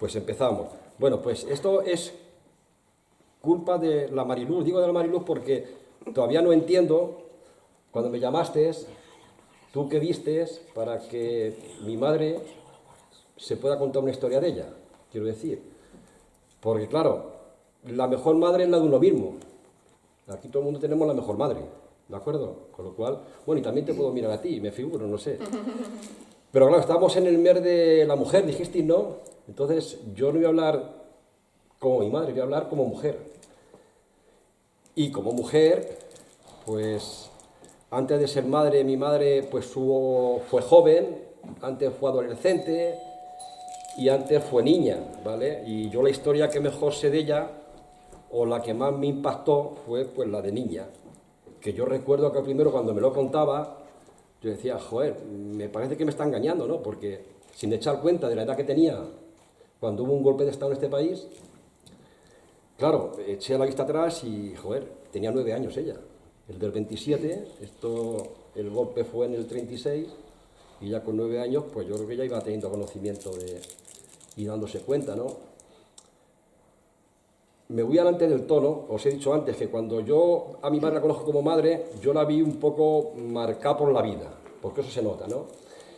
Pues empezamos. Bueno, pues esto es culpa de la Mariluz. Digo de la Mariluz porque todavía no entiendo, cuando me llamaste, tú qué vistes para que mi madre se pueda contar una historia de ella, quiero decir. Porque claro, la mejor madre es la de uno mismo. Aquí todo el mundo tenemos la mejor madre, ¿de acuerdo? Con lo cual, bueno, y también te puedo mirar a ti, me figuro, no sé. Pero claro, estamos en el mes de la mujer, dijiste, ¿no? Entonces, yo no voy a hablar como mi madre, voy a hablar como mujer. Y como mujer, pues, antes de ser madre, mi madre pues fue joven, antes fue adolescente y antes fue niña, ¿vale? Y yo la historia que mejor sé de ella, o la que más me impactó, fue pues la de niña. Que yo recuerdo que primero cuando me lo contaba, yo decía, joder, me parece que me está engañando, ¿no? Porque sin echar cuenta de la edad que tenía cuando hubo un golpe de Estado en este país, claro, eché la vista atrás y, joder, tenía 9 años ella. El del 27, el golpe fue en el 36, y ya con 9 años, pues yo creo que ya iba teniendo conocimiento y dándose cuenta, ¿no? Me voy adelante del tono, os he dicho antes que cuando yo a mi madre la conozco como madre, yo la vi un poco marcada por la vida, porque eso se nota, ¿no?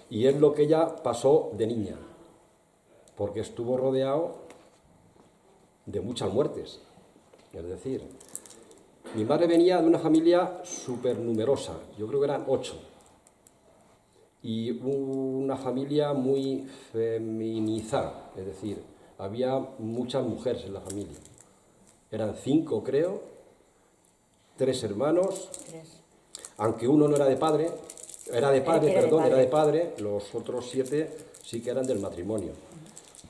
Y es lo que ella pasó de niña, porque estuvo rodeado de muchas muertes. Es decir, mi madre venía de una familia súper numerosa, yo creo que eran 8, y una familia muy feminizada, es decir, había muchas mujeres en la familia. Eran 5, creo, 3 hermanos, aunque uno no era de padre, era de padre, los otros 7 sí que eran del matrimonio.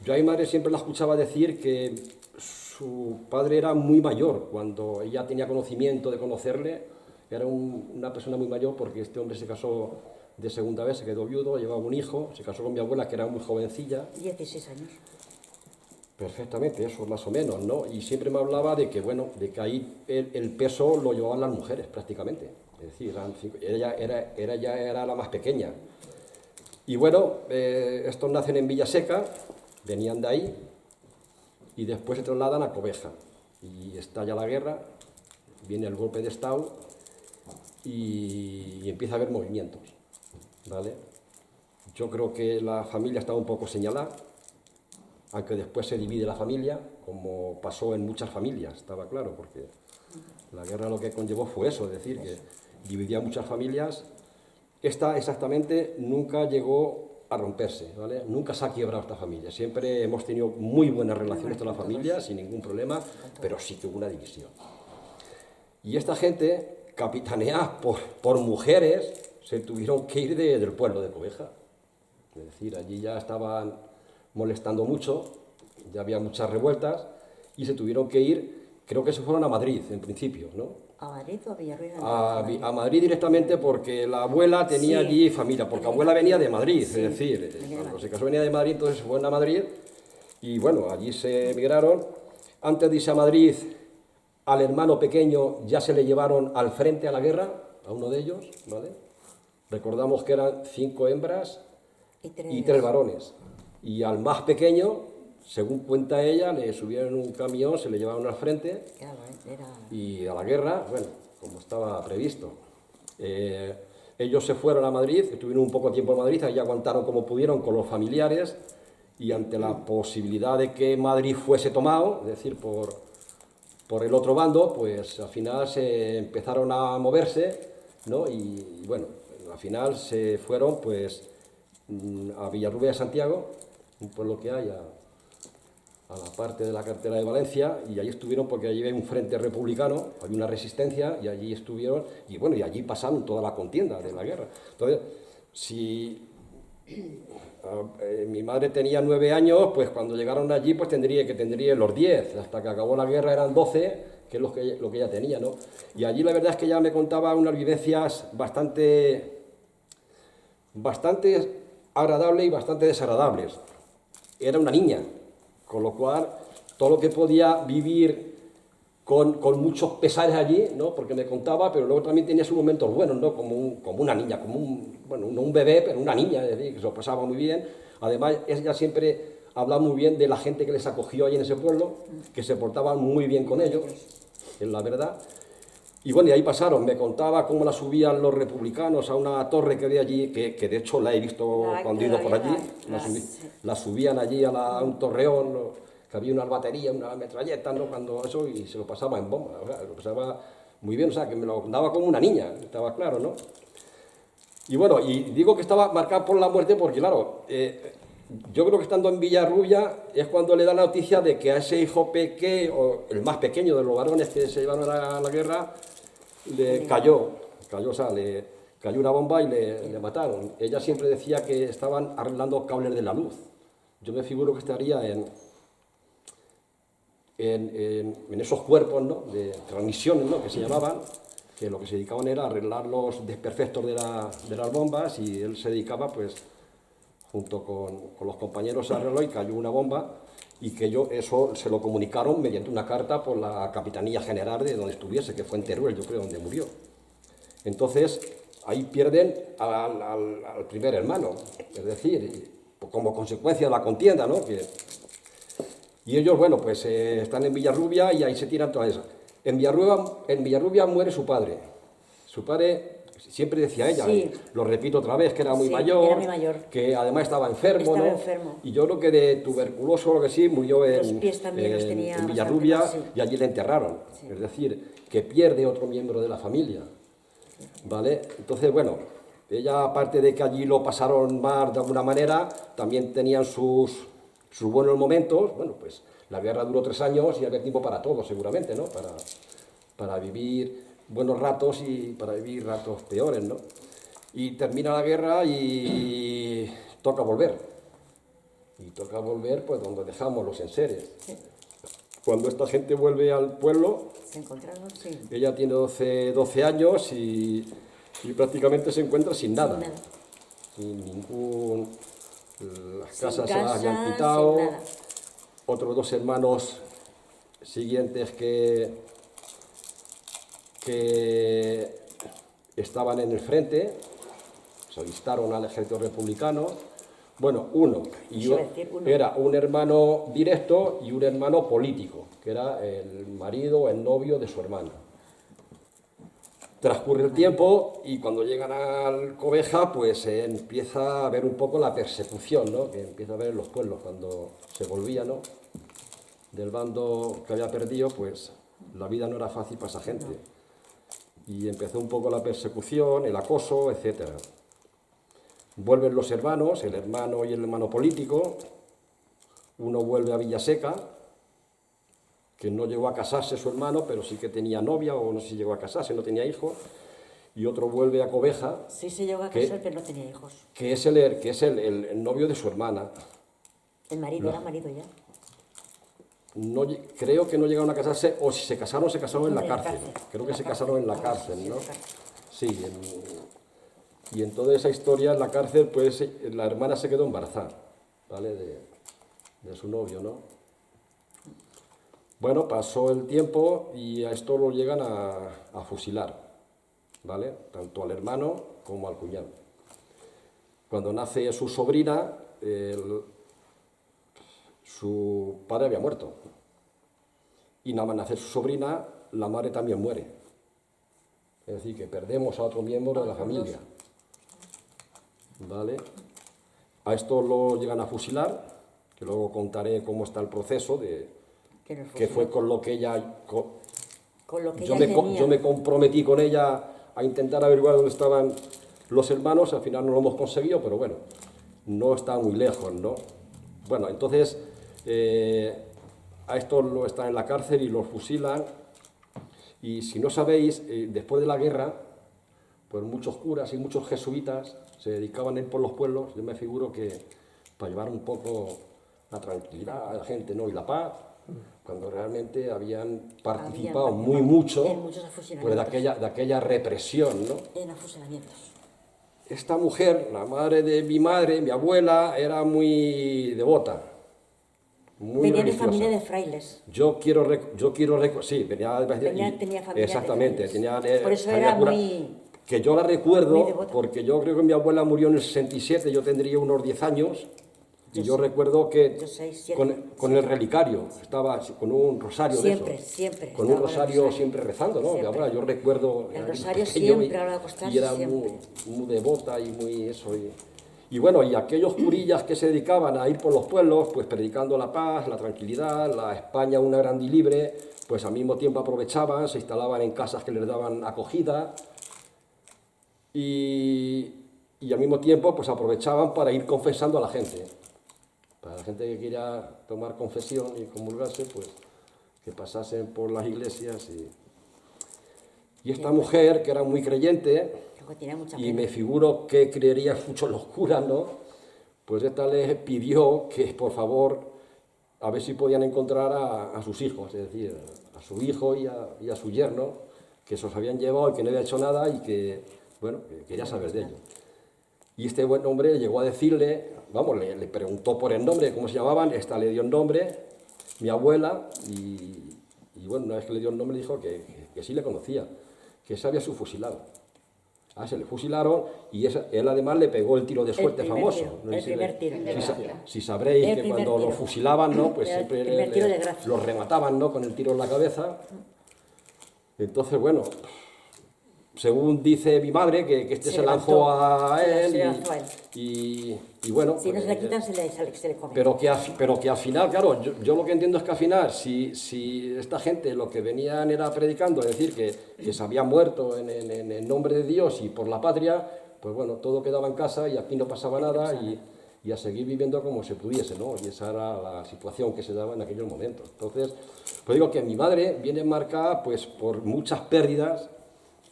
Yo a mi madre siempre la escuchaba decir que su padre era muy mayor, cuando ella tenía conocimiento de conocerle, era una persona muy mayor porque este hombre se casó de segunda vez, se quedó viudo, llevaba un hijo, se casó con mi abuela que era muy jovencilla. 16 años. Perfectamente, eso más o menos, ¿no? Y siempre me hablaba de que, bueno, de que ahí el peso lo llevaban las mujeres prácticamente. Es decir, ella era la más pequeña. Y bueno, estos nacen en Villaseca, venían de ahí, y después se trasladan a Cobeja. Y estalla la guerra, viene el golpe de Estado, y empieza a haber movimientos, ¿vale? Yo creo que la familia estaba un poco señalada, aunque después se divide la familia, como pasó en muchas familias, estaba claro, porque la guerra lo que conllevó fue eso, es decir, que dividía muchas familias. Esta exactamente nunca llegó a romperse, ¿vale? Nunca se ha quebrado esta familia, siempre hemos tenido muy buenas relaciones con la familia, sin ningún problema, pero sí que hubo una división. Y esta gente, capitaneada por mujeres, se tuvieron que ir del pueblo de Cobeja. Es decir, allí ya estaban molestando mucho, ya había muchas revueltas y se tuvieron que ir, creo que se fueron a Madrid en principio, ¿no? ¿A Madrid o a Villarruiz? A Madrid directamente porque la abuela tenía allí familia, porque abuela venía de Madrid, es decir, cuando se casó venía de Madrid, entonces se fueron a Madrid y bueno, allí se emigraron. Antes de irse a Madrid, al hermano pequeño ya se le llevaron al frente a la guerra, a uno de ellos, ¿vale? Recordamos que eran 5 hembras y 3 varones. Y al más pequeño, según cuenta ella, le subieron en un camión, se le llevaron al frente y a la guerra, bueno, como estaba previsto. Ellos se fueron a Madrid, estuvieron un poco tiempo en Madrid, ahí aguantaron como pudieron con los familiares y ante la posibilidad de que Madrid fuese tomado, es decir, por el otro bando, pues al final se empezaron a moverse, ¿no? Y bueno, al final se fueron pues a Villarrubia de Santiago, un pueblo que hay a la parte de la carretera de Valencia, y allí estuvieron porque allí hay un frente republicano, había una resistencia, y allí estuvieron, y bueno, y allí pasaron toda la contienda de la guerra. Entonces, si mi madre tenía 9 años, pues cuando llegaron allí, pues tendría los 10, hasta que acabó la guerra eran 12, que es lo que ella tenía, ¿no? Y allí la verdad es que ella me contaba unas vivencias bastante agradables y bastante desagradables. Era una niña, con lo cual todo lo que podía vivir con muchos pesares allí, ¿no? Porque me contaba, pero luego también tenía sus momentos buenos, ¿no? Como una niña, bueno, no un bebé, pero una niña, es decir, que se lo pasaba muy bien. Además, ella siempre habla muy bien de la gente que les acogió allí en ese pueblo, que se portaban muy bien con ellos, es la verdad. Y bueno, y ahí pasaron, me contaba cómo la subían los republicanos a una torre que había allí, que de hecho la he visto cuando he ido por allí, la subían allí a un torreón, ¿no? Que había una batería, una metralleta, ¿no? Cuando eso, y se lo pasaba en bomba, o sea, lo pasaba muy bien, o sea, que me lo daba como una niña, estaba claro, ¿no? Y bueno, y digo que estaba marcado por la muerte porque, claro, yo creo que estando en Villarrubia es cuando le da la noticia de que a ese hijo pequeño, o el más pequeño de los varones que se llevaron a la guerra, le cayó, o sea, le cayó una bomba y le mataron. Ella siempre decía que estaban arreglando cables de la luz. Yo me figuro que estaría en esos cuerpos, ¿no? De transmisiones, ¿no? Que se llamaban, que lo que se dedicaban era arreglar los desperfectos de las bombas, y él se dedicaba, pues, junto con los compañeros, a arreglarlo, y cayó una bomba, y que eso se lo comunicaron mediante una carta por la Capitanía General de donde estuviese, que fue en Teruel, yo creo, donde murió. Entonces, ahí pierden al primer hermano, es decir, como consecuencia de la contienda, ¿no? Y ellos, bueno, pues están en Villarrubia y ahí se tiran todas esas. En Villarrubia muere su padre. Su padre, siempre decía ella, Sí. lo repito otra vez, que era muy Sí, mayor, era muy mayor. que además estaba enfermo, Estaba ¿no? enfermo. Y yo creo que de tuberculoso o lo que sí, murió Los pies también los tenía en bastante Villarrubia, mal, sí. y allí le enterraron. Sí. Es decir, que pierde otro miembro de la familia. ¿Vale? Entonces, bueno, ella, aparte de que allí lo pasaron mal de alguna manera, también tenían sus buenos momentos. Bueno, pues la guerra duró 3 años y había tiempo para todo, seguramente, ¿no? Para vivir buenos ratos y para vivir ratos peores, ¿no? Y termina la guerra y toca volver. Y toca volver, pues, donde dejamos los enseres. Sí. Cuando esta gente vuelve al pueblo, Se encontraron, sí. ella tiene 12 años y prácticamente se encuentra sin nada. Sin nada. Sin ningún... Las Sin casas se casa, las habían quitado. sin nada. Otros 2 hermanos siguientes que estaban en el frente, se alistaron al ejército republicano. Bueno, era un hermano directo y un hermano político, que era el marido o el novio de su hermana. Transcurre el tiempo y cuando llegan al Cobeja, pues empieza a haber un poco la persecución, ¿no? Que empieza a haber en los pueblos cuando se volvía, ¿no? Del bando que había perdido, pues la vida no era fácil para esa gente. Y empezó un poco la persecución, el acoso, etcétera. Vuelven los hermanos, el hermano y el hermano político. Uno vuelve a Villaseca, que no llegó a casarse su hermano, pero sí que tenía novia, o no sé si llegó a casarse, no tenía hijos. Y otro vuelve a Cobeja. Sí se llegó a casar, pero no tenía hijos. Que es el novio de su hermana. El marido, era marido ya. No, creo que no llegaron a casarse, o si se casaron en la cárcel. Creo que se casaron en la cárcel, ¿no? Sí, y en toda esa historia, en la cárcel, pues la hermana se quedó embarazada, ¿vale? De su novio, ¿no? Bueno, pasó el tiempo y a esto lo llegan a fusilar, ¿vale? Tanto al hermano como al cuñado. Cuando nace su sobrina, su padre había muerto. Y nada más nacer su sobrina, la madre también muere. Es decir, que perdemos a otro miembro de la familia. ¿Vale? A esto lo llegan a fusilar, que luego contaré cómo está el proceso, que fue con lo que ella... Yo me comprometí con ella a intentar averiguar dónde estaban los hermanos, al final no lo hemos conseguido, pero bueno, no está muy lejos, ¿no? Bueno, entonces... a estos lo están en la cárcel y los fusilan. Y si no sabéis, después de la guerra, pues muchos curas y muchos jesuitas se dedicaban a ir por los pueblos. Yo me figuro que para llevar un poco la tranquilidad a la gente, ¿no? Y la paz, cuando realmente habían participado mucho pues, de aquella represión, ¿no? En afusilamientos. Esta mujer, la madre de mi madre, mi abuela, era muy devota. Venía de familia de frailes. Sí, tenía familia. Exactamente. Por eso era muy... Que yo la recuerdo, porque yo creo que mi abuela murió en el 67, yo tendría unos 10 años, Y yo recuerdo que Yo 6, 7. con el relicario, estaba con un rosario Siempre, de eso. siempre. Con un rosario siempre rezando, ¿no? Siempre. Y ahora yo recuerdo... El era rosario pequeño siempre, a la hora de acostarse, y era siempre. muy devota y muy eso. Y bueno, y aquellos curillas que se dedicaban a ir por los pueblos, pues predicando la paz, la tranquilidad, la España una grande y libre, pues al mismo tiempo aprovechaban, se instalaban en casas que les daban acogida y al mismo tiempo pues aprovechaban para ir confesando a la gente. Para la gente que quería tomar confesión y comulgarse, pues que pasasen por las iglesias y esta mujer, que era muy creyente, y me figuro que creería mucho en los curas, ¿no? Pues esta les pidió que, por favor, a ver si podían encontrar a sus hijos, es decir, a su hijo y a su yerno, que se los habían llevado y que no había hecho nada y que, bueno, que quería saber de ellos. Y este buen hombre llegó a decirle, vamos, le preguntó por el nombre, cómo se llamaban, esta le dio el nombre, mi abuela, y bueno, una vez que le dio el nombre dijo que sí le conocía, que se había su fusilado. Se le fusilaron y él además le pegó el tiro de suerte famoso. El primer tiro. Si sabréis que cuando lo fusilaban, ¿no? Pues El siempre primer tiro de gracia. los remataban, ¿no? Con el tiro en la cabeza. Entonces, bueno, según dice mi madre, que este se lanzó a él, y bueno... Si no se le quitan, se le come. Pero que al final, claro, yo lo que entiendo es que al final, si esta gente lo que venían era predicando, es decir, que se había muerto en el nombre de Dios y por la patria, pues bueno, todo quedaba en casa y aquí no pasaba nada y a seguir viviendo como se pudiese, ¿no? Y esa era la situación que se daba en aquellos momentos. Entonces, pues digo que mi madre viene marcada pues por muchas pérdidas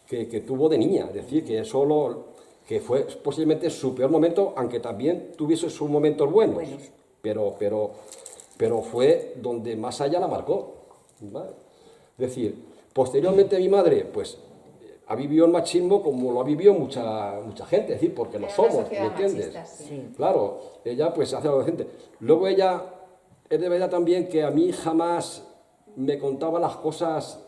que tuvo de niña, es decir, que fue posiblemente su peor momento, aunque también tuviese sus momentos buenos, pero fue donde más allá la marcó, ¿vale? Es decir, posteriormente mi madre, pues, ha vivido el machismo como lo ha vivido mucha gente, es decir, porque lo somos, ¿me entiendes? Sí. Claro, ella pues hace adolescente. Luego ella, es de verdad también que a mí jamás me contaba las cosas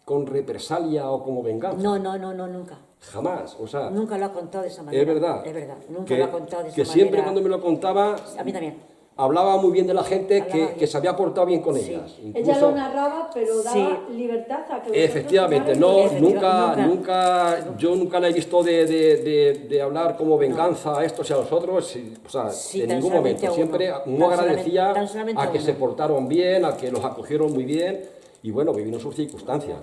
con represalia o como venganza. No, nunca. Jamás, o sea... Nunca lo ha contado de esa manera. Es verdad. Nunca lo ha contado de esa manera. Que siempre cuando me lo contaba... A mí también. Hablaba muy bien de la gente que se había portado bien con ellas. Incluso, ella lo narraba, pero daba libertad a que... Efectivamente, yo nunca la he visto de hablar como venganza a estos y a los otros, o sea, en ningún momento. Siempre uno agradecía a que se portaron bien, a que los acogieron muy bien, y bueno, vivieron sus circunstancias.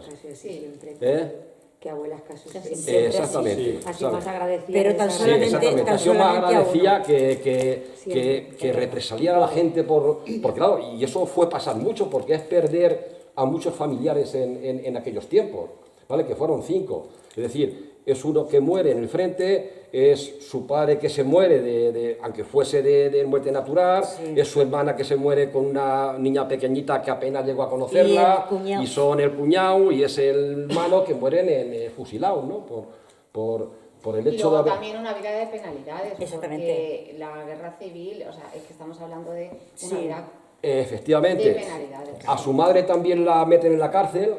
Que abuelas casi exactamente. Así más agradecida. Pero tan solamente, Así más agradecía que represaliara a la gente porque claro, y eso fue pasar mucho, porque es perder a muchos familiares en aquellos tiempos, ¿vale? Que fueron 5. Es decir, es uno que muere en el frente, es su padre que se muere, aunque fuese de muerte natural, es su hermana que se muere con una niña pequeñita que apenas llegó a conocerla, y son el cuñado y es el hermano que mueren fusilados, ¿no? Por el hecho y luego de también una vida de penalidades, porque la guerra civil, o sea, es que estamos hablando de una vida efectivamente, de penalidades. A su madre también la meten en la cárcel,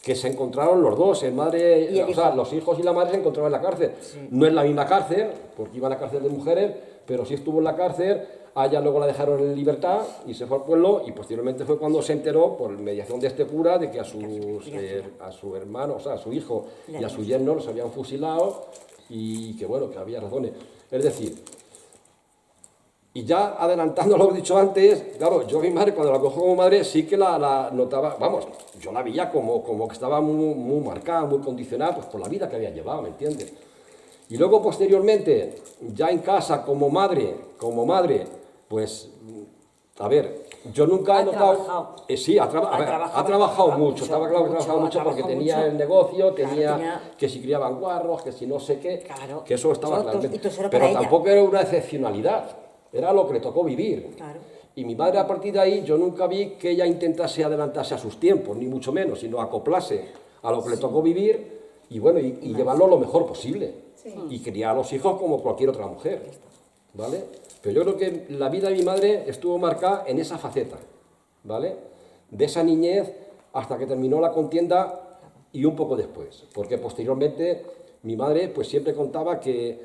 que se encontraron los dos, los hijos y la madre se encontraron en la cárcel. No en la misma cárcel, porque iban a la cárcel de mujeres, pero sí estuvo en la cárcel. A ella luego la dejaron en libertad y se fue al pueblo, y posteriormente fue cuando se enteró, por mediación de este cura, de que a su hermano, o sea, a su hijo y a su yerno los habían fusilado, y que bueno, que había razones. Es decir, y ya adelantando lo que he dicho antes, claro, yo a mi madre, cuando la cojo como madre, sí que la notaba, vamos, yo la veía como que estaba muy marcada, muy condicionada, pues por la vida que había llevado, ¿me entiendes? Y luego, posteriormente, ya en casa, como madre, pues, a ver, yo nunca he notado... ha trabajado mucho, estaba claro que ha trabajado mucho porque tenía el negocio, tenía que si criaban guarros, que si no sé qué, que eso estaba claro. Pero tampoco era una excepcionalidad. Era lo que le tocó vivir. Claro. Y mi madre, a partir de ahí, yo nunca vi que ella intentase adelantarse a sus tiempos, ni mucho menos, sino acoplarse a lo que le tocó vivir y bueno, y llevarlo lo mejor posible. Y criar a los hijos como cualquier otra mujer, ¿vale? Pero yo creo que la vida de mi madre estuvo marcada en esa faceta, ¿vale? De esa niñez hasta que terminó la contienda y un poco después, porque posteriormente mi madre pues siempre contaba que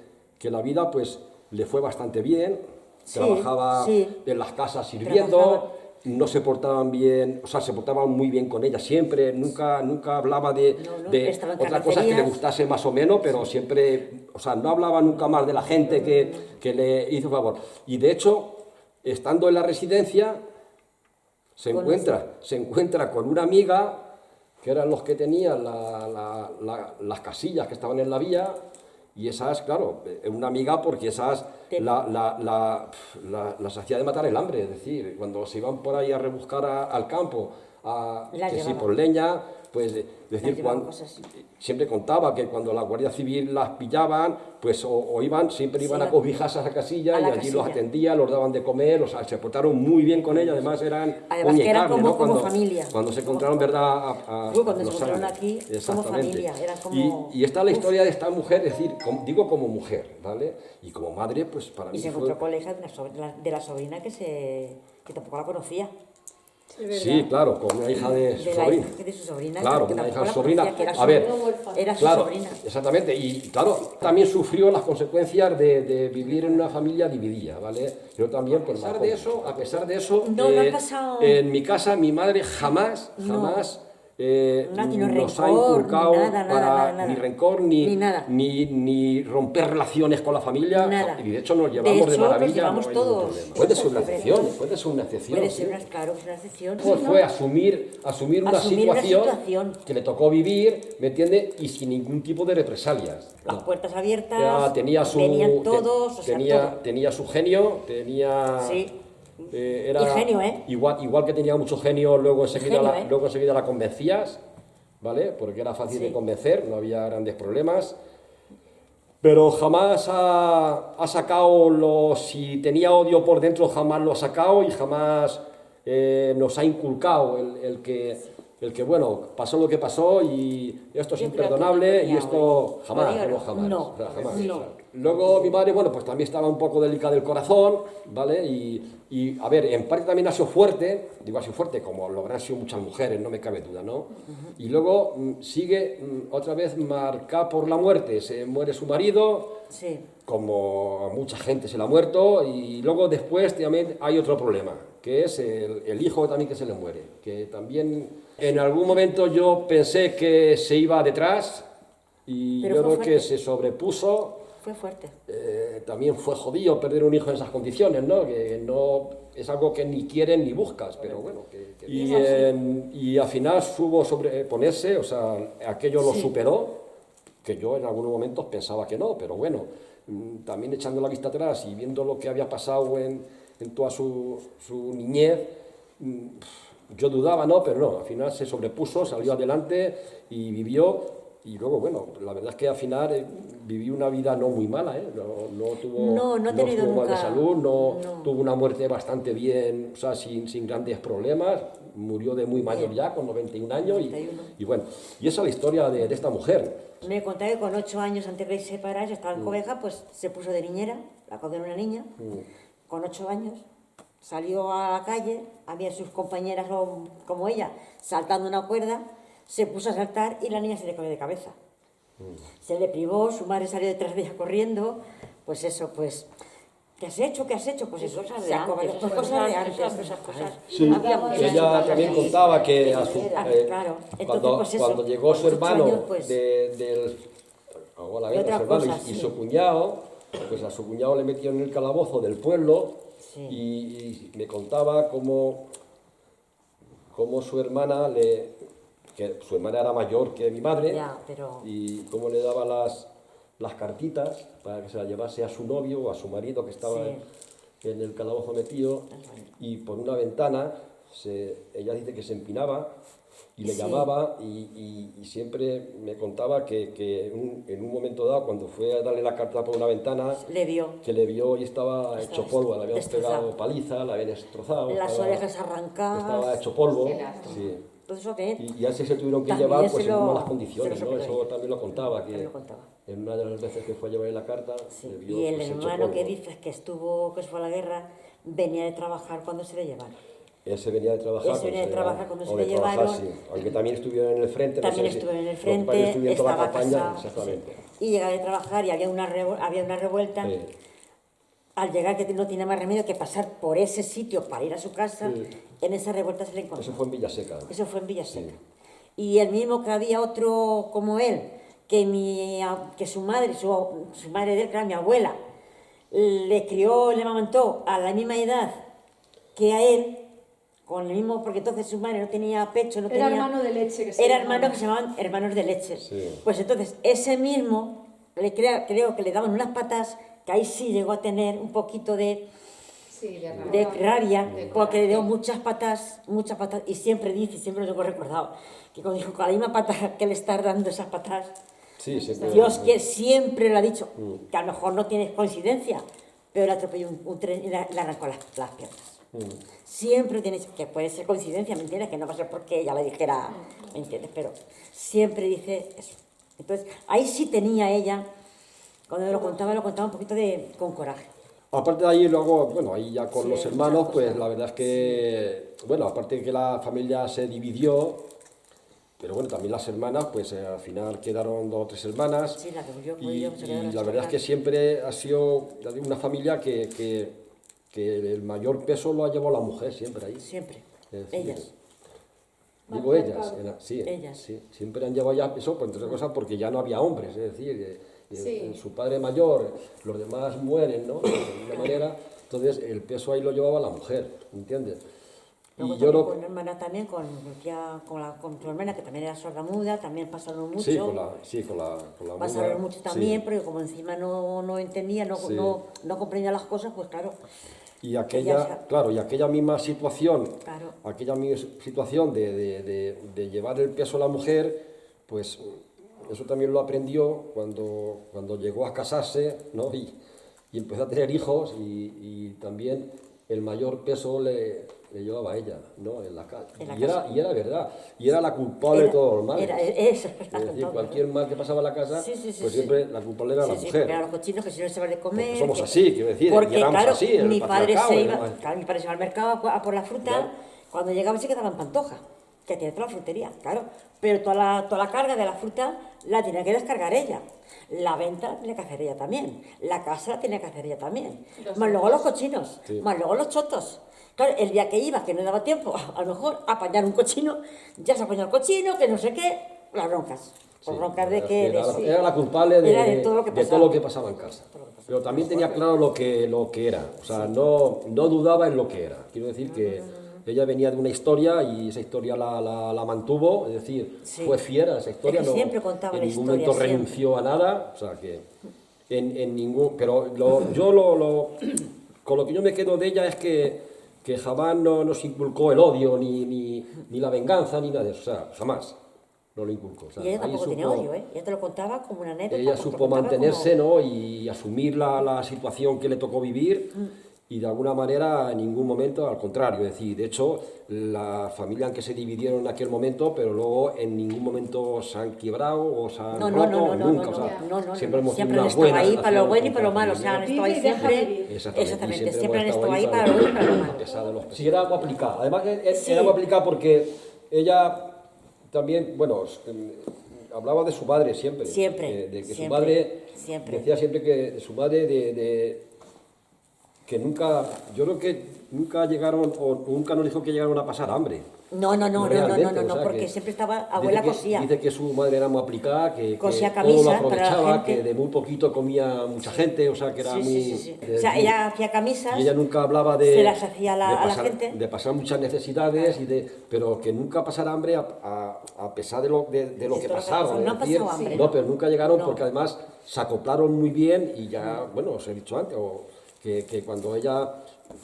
la vida pues le fue bastante bien, Sí, trabajaba sí. en las casas sirviendo, Trabajaba. no se portaban bien, o sea, se portaban muy bien con ella siempre, nunca hablaba de, No, de estaba en otras cosas que le carnicerías. gustase más o menos, pero siempre, o sea, no hablaba nunca más de la gente que le hizo favor. Y de hecho, estando en la residencia, se encuentra con una amiga, que eran los que tenían las casillas que estaban en la vía, y esas, claro, una amiga porque esas las hacía de matar el hambre, es decir, cuando se iban por ahí a rebuscar al campo, que si por leña, pues decir, siempre contaba que cuando la Guardia Civil las pillaban, pues o siempre iban a cobijarse a esa casilla y allí los atendían, los daban de comer, o sea, se portaron muy bien con ella, además eran que eran como cuando, familia. cuando se encontraron, ¿verdad? Cuando se encontraron aquí, como familia, era como... Y esta es la historia de esta mujer, es decir, digo como mujer, ¿vale? Y como madre, pues para mí Y se encontró con la hija de la sobrina que tampoco la conocía. Sí, claro, con una hija de su sobrina. De su sobrina. Claro, que una hija de su conocía, sobrina. que era A ver, era su claro, sobrina. exactamente. Y claro, también sufrió las consecuencias de vivir en una familia dividida, ¿vale? Yo también, pues, a pesar de eso, no ha pasado... en mi casa mi madre jamás nos ha inculcado ni rencor, ni romper relaciones con la familia. Nada. Y de hecho nos llevamos de maravilla. Nos llevamos todos. Puede ser una excepción, puede ser una excepción. Puede ser claro, una excepción. Pues fue asumir una situación que le tocó vivir, ¿me entiendes? Y sin ningún tipo de represalias. Las puertas abiertas, venían todos, tenía su genio, tenía... Sí. Era y genio, ¿eh? Igual que tenía mucho genio, luego enseguida la convencías, ¿vale? Porque era fácil de convencer, no había grandes problemas. Pero jamás ha sacado si tenía odio por dentro, jamás lo ha sacado y jamás nos ha inculcado el que, bueno, pasó lo que pasó y esto es imperdonable y esto jamás. No. Luego mi madre, bueno, pues también estaba un poco delicada del corazón, ¿vale? Y a ver, en parte también ha sido fuerte, como lo habrán sido muchas mujeres, no me cabe duda, ¿no? Y luego sigue otra vez marcada por la muerte, se muere su marido, como a mucha gente se le ha muerto, y luego después también hay otro problema, que es el hijo también que se le muere, que también en algún momento yo pensé que se iba detrás, y yo creo que se sobrepuso. Fue fuerte. También fue jodido perder un hijo en esas condiciones, ¿no? Que no es algo que ni quieres ni buscas, pero bueno. Y al final supo sobreponerse, o sea, aquello lo superó, que yo en algunos momentos pensaba que no, pero bueno, también echando la vista atrás y viendo lo que había pasado en toda su niñez, yo dudaba, ¿no? Pero no, al final se sobrepuso, salió adelante y vivió. Y luego, bueno, la verdad es que al final viví una vida no muy mala, ¿eh? No tuvo mal de salud, no tuvo una muerte bastante bien, o sea, sin grandes problemas, murió de muy mayor ya, con 91 años, y bueno, y esa es la historia de esta mujer. Me conté que con 8 años, antes de separarse, estaba en Cobeja, pues se puso de niñera, la cogió una niña, con 8 años, salió a la calle, había sus compañeras como ella, saltando una cuerda, se puso a saltar y la niña se le cayó de cabeza. Se le privó, su madre salió detrás de ella corriendo, pues eso, pues... ¿Qué has hecho? ¿Qué has hecho? Pues eso, cosas de antes. Sí, ella también contaba que cuando llegó su hermano y su cuñado, pues a su cuñado le metieron en el calabozo del pueblo y me contaba cómo su hermana que su hermana era mayor que mi madre, y cómo le daba las cartitas para que se las llevase a su novio o a su marido que estaba en el calabozo metido, y por una ventana ella dice que se empinaba y le llamaba, y siempre me contaba que en un momento dado, cuando fue a darle la carta por una ventana, que le vio y estaba hecho polvo, le habían pegado paliza, la habían destrozado, las orejas arrancadas, estaba hecho polvo. Y así se tuvieron que llevar pues, en malas condiciones, ¿no? Eso también lo contaba, que en una de las veces que fue a llevarle la carta, le vio, y el pues, hermano que dices que fue a la guerra, venía de trabajar cuando se le llevaron. Ese venía de trabajar, cuando se le llevaron. Aunque también estuvieron en el frente. También estuvo en el frente, estaba casado. Exactamente. Y llegaba de trabajar y había una revuelta. al llegar que no tiene más remedio que pasar por ese sitio para ir a su casa, en esa revuelta se le encontró. Eso fue en Villaseca. Eso fue en Villaseca. Sí. Y el mismo que había otro como él, que su madre de él, que era mi abuela, le crió, le amamantó a la misma edad que a él, con el mismo, porque entonces su madre no tenía pecho, no tenía... Era hermano de leche. Era hermano que se llamaban hermanos de leche. Sí. Pues entonces, ese mismo, creo que le daban unas patas, que ahí sí llegó a tener un poquito de rabia, porque le dio muchas patas, y siempre dice, siempre lo tengo recordado, que cuando dijo, con la misma pata que le está dando esas patas, sí, Dios que siempre le ha dicho, que a lo mejor no tiene coincidencia, pero le atropelló un tren y le arrancó las piernas. Siempre tienes, que puede ser coincidencia, ¿me entiendes? Que no va a ser porque ella le dijera, ¿me entiendes? Pero siempre dice eso. Entonces, ahí sí tenía ella, cuando lo contaba un poquito con coraje. Aparte de ahí, luego, bueno, ahí ya con los hermanos, pues la verdad es que, bueno, aparte de que la familia se dividió, pero bueno, también las hermanas, pues al final quedaron 2 o 3 hermanas. Sí, y la verdad es que siempre ha sido una familia que el mayor peso lo ha llevado la mujer siempre ahí. Siempre, decir, ellas. Digo ellas, ellas. Sí, siempre han llevado ya eso, pues entre otras cosas porque ya no había hombres, es decir, su padre mayor, los demás mueren, ¿no? De alguna manera, entonces el peso ahí lo llevaba la mujer, ¿entiendes? Luego y yo con una hermana también, con tu hermana, que también era sorda-muda, también pasaron mucho. Sí, con la muda. Pasaron mucho también, porque como encima no entendía, no comprendía las cosas, pues claro. Y aquella misma situación, de llevar el peso a la mujer, pues eso también lo aprendió cuando llegó a casarse, ¿no? y empezó a tener hijos y también el mayor peso le llevaba a ella, ¿no? En la casa. Y era verdad, y era la culpable de todos los males. Es decir, cualquier mal que pasaba en la casa, pues siempre la culpable era la mujer. Pero a los cochinos que si no se van de comer... Porque somos así, quiero decir, porque claro, así, mi padre se iba al mercado a por la fruta, cuando llegaba se quedaba en Pantoja, que tiene toda la frutería, claro. Pero toda la carga de la fruta la tenía que descargar ella. La venta la tenía que hacer ella también. La casa la tenía que hacer ella también. Más luego los cochinos, más luego los chotos. Claro, el día que iba, que no daba tiempo, a lo mejor a apañar un cochino, ya se apañó el cochino, que no sé qué, las broncas. Las broncas de que... Era la culpable de todo lo que pasaba en casa. Pero también tenía claro lo que era. O sea, no dudaba en lo que era. Quiero decir que ella venía de una historia y esa historia la mantuvo, es decir, fue fiera esa historia. Es que siempre contaba en la ningún historia, momento renunció a nada. O sea, que en ningún... Pero con lo que yo me quedo de ella es que jamás nos inculcó el odio, ni la venganza, ni nada de eso. O sea, jamás no lo inculcó. O sea, y ella tampoco tenía odio, ¿eh? Ella te lo contaba como una anécdota. Ella supo mantenerse, ¿no? Y asumir la situación que le tocó vivir y de alguna manera en ningún momento, al contrario. Es decir, de hecho, la familia en que se dividieron en aquel momento, pero luego en ningún momento se han quebrado o se han roto, nunca. Siempre hemos tenido una buena ahí para lo bueno y para lo malo. O sea, han estado ahí siempre. Exactamente, siempre han estado ahí para lo bueno y para lo malo. Sí, era algo aplicado. Además, era algo aplicado porque ella también, bueno, hablaba de su madre siempre. De que su madre decía siempre que su madre que nunca, yo creo que nunca llegaron, o nunca nos dijo que llegaron a pasar hambre. No, porque siempre estaba, abuela cosía. Dice que su madre era muy aplicada, que cosía todo camisas lo aprovechaba, para la gente. que de muy poquito comía mucha gente, o sea, que era muy... O sea, ella hacía camisas, y ella nunca hablaba de... se las hacía a la gente. De pasar muchas necesidades, pero que nunca pasar hambre a pesar de lo que pasaron. No han pasado hambre. No, pero nunca llegaron porque además se acoplaron muy bien y ya, bueno, os he dicho antes, que cuando ella...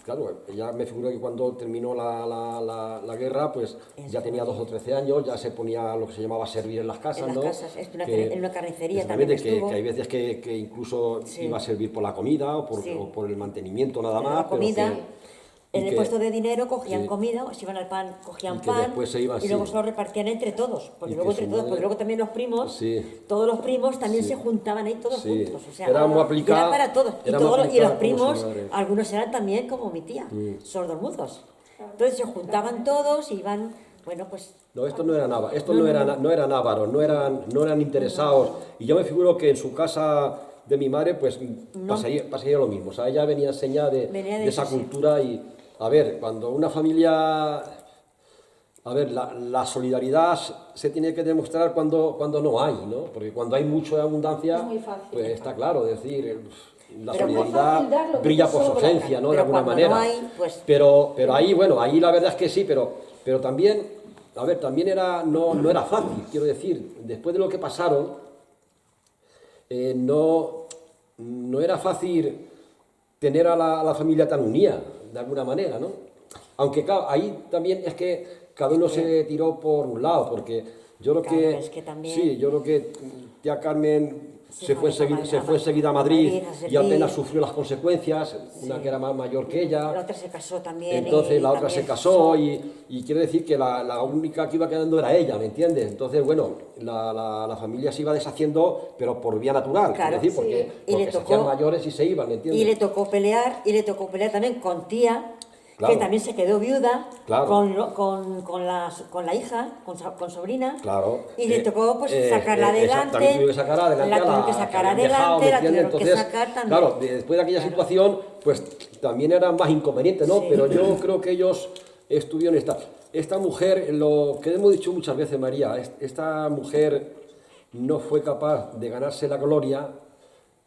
Claro, ella me figura que cuando terminó la guerra, pues ya tenía 12 o 13 años, ya se ponía lo que se llamaba servir en las casas, en ¿no? las casas, en una carnicería también que hay veces que incluso iba a servir por la comida o por el mantenimiento nada más. La comida, en el puesto de dinero cogían comida, o si iban al pan, cogían pan, y luego se lo repartían entre todos. Porque luego también los primos, todos los primos también se juntaban ahí todos juntos. O sea, era muy aplicado. Era para todos. Y los primos, algunos eran también como mi tía, sordomudos. Entonces se juntaban todos y iban, bueno, pues... No, esto no era návaros, no eran interesados. Y yo me figuro que en su casa de mi madre, pues pasaría lo mismo. O sea, ella venía enseñada de esa cultura y, a ver, cuando una familia... A ver, la solidaridad se tiene que demostrar cuando no hay, ¿no? Porque cuando hay mucha abundancia, Es muy fácil. pues está claro, es decir, la Pero solidaridad dar lo que brilla te por su sobra. ausencia, ¿no? De Pero alguna cuando manera. no hay, pues... Pero ahí, bueno, ahí la verdad es que sí, pero también, a ver, también no era fácil, quiero decir, después de lo que pasaron, no era fácil tener a la familia tan unida, de alguna manera, ¿no? Aunque claro, ahí también es que cada uno se tiró por un lado, porque yo creo Claro, es que también- sí, yo creo que tía Carmen se fue fue enseguida a Madrid a y apenas servir. sufrió las consecuencias, una que era más mayor que ella. La otra se casó también. Entonces y la otra también se casó y quiere decir que la única que iba quedando era ella, ¿me entiendes? Entonces, bueno, la familia se iba deshaciendo, pero por vía natural, Claro, es decir, porque, sí. Y le porque se tocó- hacían mayores y se iban, ¿me entiendes? Y le tocó pelear también con tía, Claro. que también se quedó viuda, Claro. con la hija, con sobrina. Claro. Y le tocó pues sacarla adelante. También tuvieron que sacar adelante la a tuvieron la que sacar habían dejado, adelante, ¿me la entiendes? tuvieron que Entonces, sacar también. claro, después de aquella situación, pues también eran más inconvenientes, ¿no? Sí. Pero yo creo que ellos estuvieron esta mujer, lo que hemos dicho muchas veces, María, esta mujer no fue capaz de ganarse la gloria,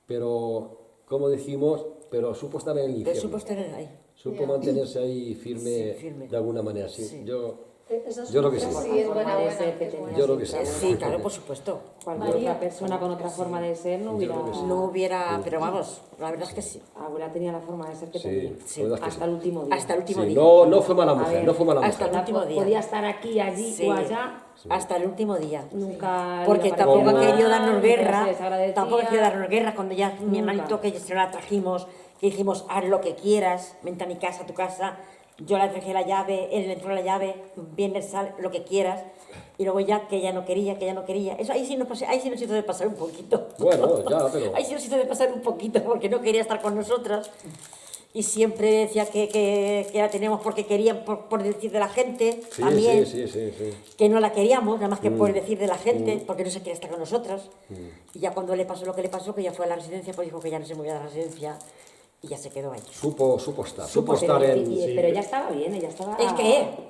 pero, como decimos, pero supo estar en el Pero infierno. supo estar ahí. Supo mantenerse ahí firme, Sí, firme. de alguna manera, sí. Sí. Yo Esa es creo una que sí. frase. Sí, es La buena, forma de buena, ser que es tenía buena. Yo creo que siempre, sí. abuela. Sí, claro, por supuesto. Cualquier otra persona con otra forma de ser no hubiera... No hubiera, pero vamos, la verdad es que sí. Abuela tenía la forma de ser que Sí, tenía. la verdad es que Hasta sí. el último día. Hasta el último Sí, día. no fue mala A mujer, ver, no fue mala hasta mujer. el último día. Podía estar aquí, allí Sí. o allá. Hasta el último día. Nunca... Porque le tampoco pareció ha querido mal, darnos nunca guerra, se desagradecía. tampoco ha querido darnos guerra cuando ya mi Nunca. hermanito que se la trajimos, que dijimos haz lo que quieras, vente a mi casa, a tu casa, yo le traje la llave, él le entró la llave, viene, sal, lo que quieras, y luego ya que ella no quería, eso ahí sí nos hizo de pasar un poquito. Bueno, ya, pero... Ahí sí nos hizo de pasar un poquito porque no quería estar con nosotras y siempre decía que la teníamos porque querían por decir de la gente Sí, también. sí. Que no la queríamos, nada más que por decir de la gente, porque no se quería estar con nosotras. Y ya cuando le pasó lo que le pasó, que ya fue a la residencia, pues dijo que ya no se movía de la residencia y ya se quedó ahí. Supo estar Pero, en... pero ella estaba bien, ella estaba...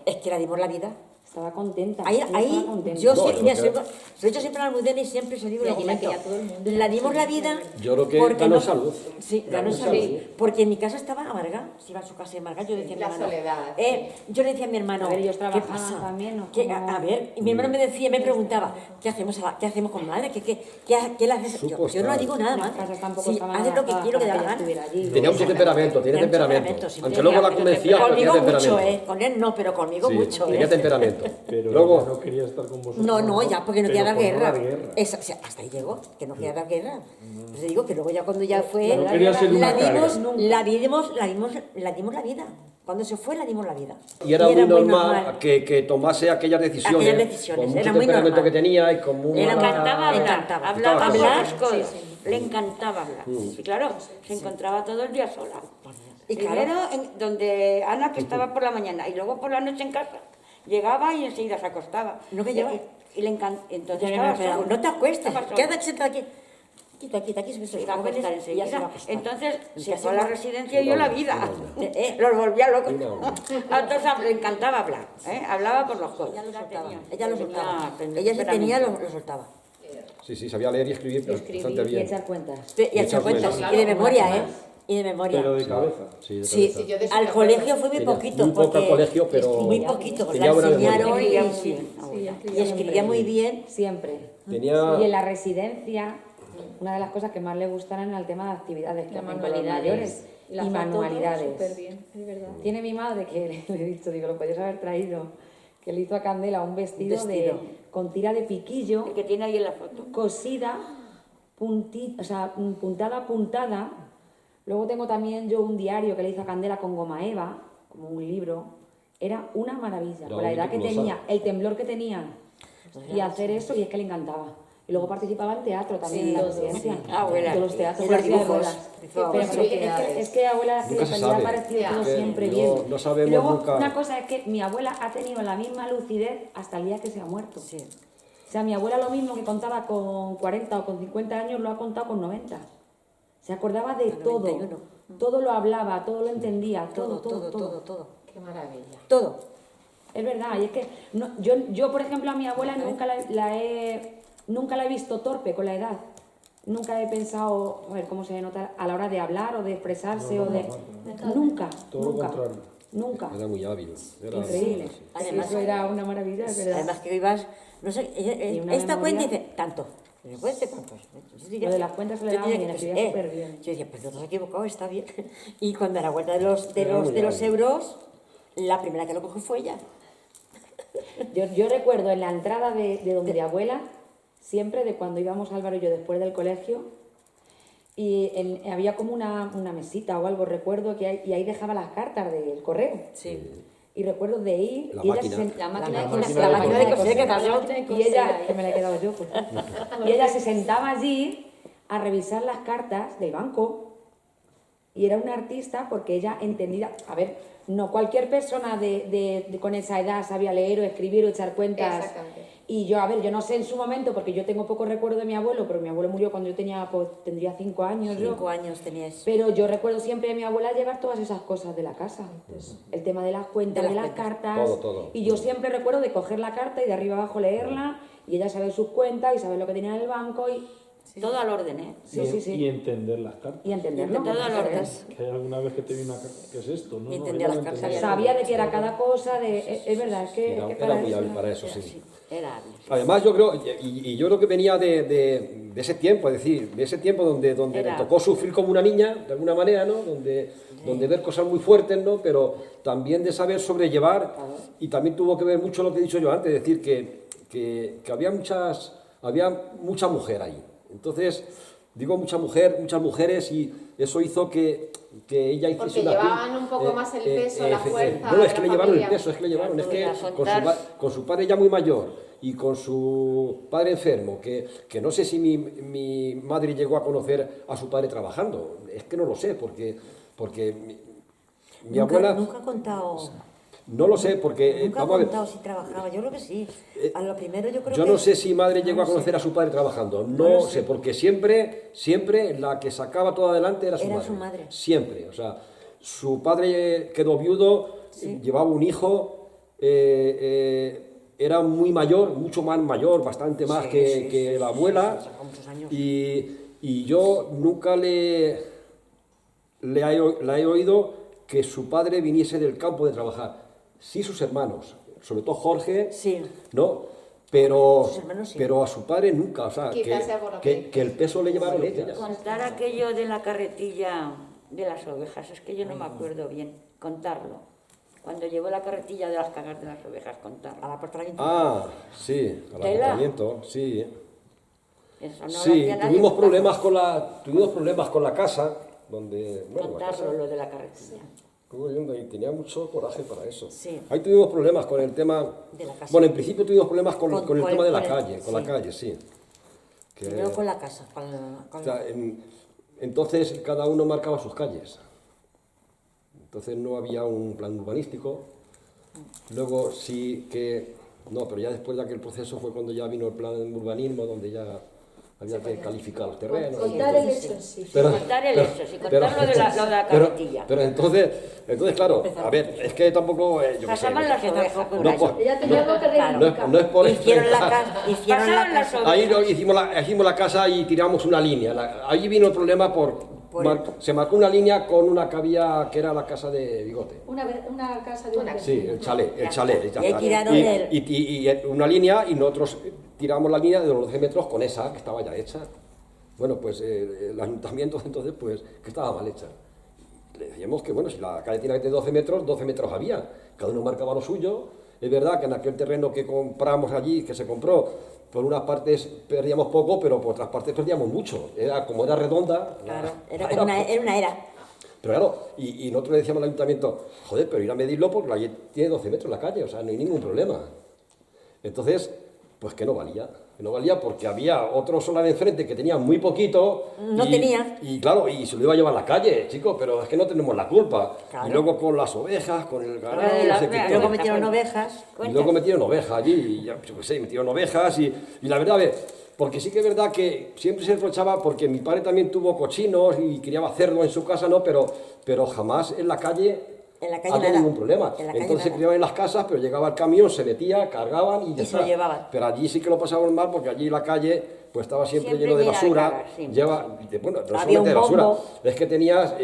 Es que la dimos la vida. Estaba contenta. Ahí, ella ahí estaba contenta. yo No, sí, yo mira, creo- se lo he dicho siempre a la Almudena y siempre se lo digo y lo Y la comento. quería todo el mundo. La dimos la vida. Yo creo que porque ganó salud. Sí, ganó salud. Porque en mi casa estaba amargada. Si iba a su casa amargada, yo decía a mi La hermano. soledad, Yo le decía a mi hermano. A ver, ellos ¿qué trabajaban pasa? también, ¿no? ¿Qué- Como- a ver, y mi hermano me preguntaba, ¿qué hacemos con madre? ¿Qué le haces? Supo Yo no le estar. digo nada Las más. casas tampoco Sí, estaban haz lo que adaptadas quiero que para dé la ella gana. estuviera allí. Tenía mucho temperamento, tenía temperamento. sí, Aunque tenía luego la convencía, pero tenía Conmigo temperamento. mucho, con él no, pero conmigo Sí, mucho. tenía temperamento. Pero Luego, ella no quería estar con vosotros. No, ya, porque no Pero quería dar por no guerra. dar guerra. O sea, hasta ahí llegó, que no quería dar guerra. Pues te digo que luego ya cuando ya fue, No quería ser una la dimos la vida. Cuando se fue, la dimos la vida. y era muy muy normal que tomase aquellas decisiones, Aquellas decisiones, con mucho era muy temperamento normal. que tenía y con muy Era mala- encantaba hablar, encantaba. hablaba Hablar. con los codos, le encantaba hablar. Y claro, se encontraba todo el día sola. Y claro. Primero donde Ana, que estaba por la mañana, y luego por la noche en casa, llegaba y enseguida se acostaba. ¿No que lleva? Y le encantaba. Entonces Ya, estaba pero sola. no te acuestes, Estaba sola. quédate sentada aquí. Aquí se Se iba a acostar enseguida. Entonces se Ya fue a la va. residencia y dio la vida. Eh. Los volvía locos. Una. Entonces le encantaba hablar. Hablaba por los codos. Ella lo soltaba. Tenía- Ella lo soltaba. tenía Ella se tenía, temperamento. lo soltaba. Sí, sabía leer y escribir bastante Escribir y bien. echar cuentas. Y echar echar cuentas. cuentas. Y de memoria, ¿eh? Y de memoria. Pero de cabeza. Sí, de Sí, cabeza. yo de eso al me colegio fue muy Tenía poquito. muy poco al porque- colegio, pero Muy poquito, porque la tenía buena enseñaron memoria. y, Escribía muy bien, abuela. y escribía muy bien. Siempre. Tenía... Y en la residencia, una de las cosas que más le gustaron era el tema de actividades que hacen con los mayores y manualidades. Súper bien, es verdad. Tiene mi madre que le he dicho, digo, lo podías haber traído, que le hizo a Candela un vestido, Vestido. con tira de piquillo, El que tiene ahí en la foto. cosida, o sea, puntada a puntada. Luego tengo también yo un diario que le hizo a Candela con goma eva, como un libro. Era una maravilla, Era con la edad que meticulosa. tenía, el temblor que tenía, y hacer eso, y es que le encantaba. Y luego participaba en teatro también en la residencia. Abuela. De los teatros. Y los de silla de dibujos. ruedas. Dibujos. Pero porque es que abuela Nunca se le sabe. ha parecido todo Que siempre no- bien. no sabemos y luego, nunca. una cosa es que mi abuela ha tenido la misma lucidez hasta el día que se ha muerto. Sí. O sea, mi abuela lo mismo que contaba con 40 o con 50 años lo ha contado con 90. Se acordaba de todo. 91. Todo lo hablaba, todo lo entendía, todo. Todo. Qué maravilla. Todo. Es verdad, y es que yo, por ejemplo, a mi abuela nunca nunca la he visto torpe con la edad. Nunca he pensado, a ver cómo se nota a la hora de hablar o de expresarse Nunca, Todo lo nunca, contrario. nunca. Era muy hábil. Era Increíble. Además, Eso era una maravilla, es verdad. Además que ibas, no sé, Y una esta cuenta memoria. dice tanto. ¿Me cuente cuántos? Lo de las cuentas se le daba bien, escribía súper bien. Yo decía, pues no te has equivocado, está bien. Y cuando a la vuelta de los muy euros, la primera que lo cogió fue ella. Yo recuerdo en la entrada de donde mi abuela, siempre de cuando íbamos Álvaro y yo después del colegio, y había como una mesita o algo, recuerdo, y ahí dejaba las cartas del correo. Sí. Y recuerdo de ir, La y ella máquina. la máquina de coser, que también. y ella, que me la he quedado yo, pues. Y ella se sentaba allí a revisar las cartas del banco, y era una artista porque ella entendía, a ver, no cualquier persona con esa edad sabía leer o escribir o echar cuentas. Exactamente. Y yo, a ver, yo no sé en su momento, porque yo tengo poco recuerdo de mi abuelo, pero mi abuelo murió cuando yo tenía, pues tendría 5 años. 5 años tenías. Pero yo recuerdo siempre de mi abuela llevar todas esas cosas de la casa. Pues, el tema de las cuentas, de las cartas. Todo. Y yo siempre recuerdo de coger la carta y de arriba abajo leerla, y ella saber sus cuentas y saber lo que tenía en el banco. Todo al orden, ¿eh? Y entender las cartas. Y entenderlo. Todo al orden. Que hay alguna vez que te viene una carta, ¿qué es esto? No, Y entendía yo las no cartas. entendía. Sabía de qué era cada cosa, es verdad, es que Era muy hábil para eso, sí. Era hábil. Además, yo creo, y yo creo que venía de ese tiempo, es decir, de ese tiempo donde le Era. tocó sufrir como una niña, de alguna manera, ¿no? Donde ver cosas muy fuertes, ¿no? Pero también de saber sobrellevar, y también tuvo que ver mucho lo que he dicho yo antes, es decir, que había mucha mujer ahí. Entonces, digo muchas mujeres, y eso hizo que ella hiciese Porque llevaban un poco más el peso, la fuerza. No, es de que la le llevaron el familia. peso, es que le llevaron, es que Contar. con su padre ya muy mayor y con su padre enfermo, que no sé si mi madre llegó a conocer a su padre trabajando, es que no lo sé, porque mi abuela... Nunca ha contado. No lo sé, porque Nunca ha vamos a ver, contado si trabajaba. Yo creo que sí. A lo primero yo creo yo que. no sé si madre llegó a conocer a su padre trabajando, no sé, porque siempre la que sacaba todo adelante era su madre. Siempre, o sea, su padre quedó viudo, llevaba un hijo, era muy mayor, mucho más mayor, bastante más que la abuela, Sacó muchos años. y yo nunca la he oído que su padre viniese del campo de trabajar. Sí, sus hermanos, sobre todo Jorge, Sí. ¿no? Pero, Sus hermanos sí. pero a su padre nunca, o sea, Quizás sea por lo que el peso le llevaron ellas. Contar aquello de la carretilla de las ovejas, es que yo no me acuerdo bien, contarlo. Cuando llevó la carretilla de las cagas de las ovejas, A contarlo. la portaliente. Ah, sí, al Tela. ayuntamiento, sí. Eso no lo Sí, hacía nadie, tuvimos contarlo. problemas con la casa, donde, bueno, la casa, Contarlo, lo de la carretilla. y tenía mucho coraje para eso. Sí. Ahí tuvimos problemas con el tema, De la casa. bueno, en principio tuvimos problemas con el tema de la con el- calle, con la sí. calle, sí. Que- Y luego con la casa. O sea, entonces cada uno marcaba sus calles. Entonces no había un plan urbanístico. Luego sí que... No, pero ya después de aquel proceso fue cuando ya vino el plan de urbanismo, donde ya había que calificar los terrenos. Contar el hecho en sí. Contar el hecho, sí, contar lo de la carretilla. Pero entonces, claro, a ver, es que tampoco... yo qué sé, Pasaban las ovejas por no, allí. por- Ella tenía algo que Claro. reivindicar. no es por Hicieron la casa. Hicieron la Pasaban las casa. ovejas. Ahí hicimos la casa y tiramos una línea. Ahí vino el problema se marcó una línea con una que había, que era la casa de Bigote. Una casa de una Sí, el chalet. Ya Y ahí está. tiraron Y una línea, y nosotros tiramos la línea de los 12 metros con esa, que estaba ya hecha. Bueno, pues el ayuntamiento entonces, pues, que estaba mal hecha. Le decíamos que, bueno, si la calle tiene 12 metros había. Cada uno marcaba lo suyo. Es verdad que en aquel terreno que compramos allí, que se compró, por unas partes perdíamos poco, pero por otras partes perdíamos mucho. Como era redonda... Claro, era como una era. Pero claro, y nosotros le decíamos al ayuntamiento, joder, pero ir a medirlo porque la calle tiene 12 metros la calle, o sea, no hay ningún problema. Entonces, pues que no valía porque había otro solar enfrente que tenía muy poquito. No tenía. Y claro, y se lo iba a llevar a la calle, chicos, pero es que no tenemos la culpa. Claro. Y luego con las ovejas, con el ganado, Y no sé qué, luego todo. metieron ovejas. Y luego metieron ovejas allí, y ya, yo qué sé, metieron ovejas y la verdad, a ver, porque sí que es verdad que siempre se reprochaba, porque mi padre también tuvo cochinos y criaba cerdo en su casa, ¿no? Pero jamás en la calle había nada. ningún problema. En la calle Entonces se nada. criaban en las casas, pero llegaba el camión, se metía, cargaban y ya Y se lo está. llevaban. Pero allí sí que lo pasaban mal, porque allí la calle pues estaba siempre Siempre lleno de llena de basura. cagas, siempre, Bueno, no Había solamente de un basura, bombo. es que tenías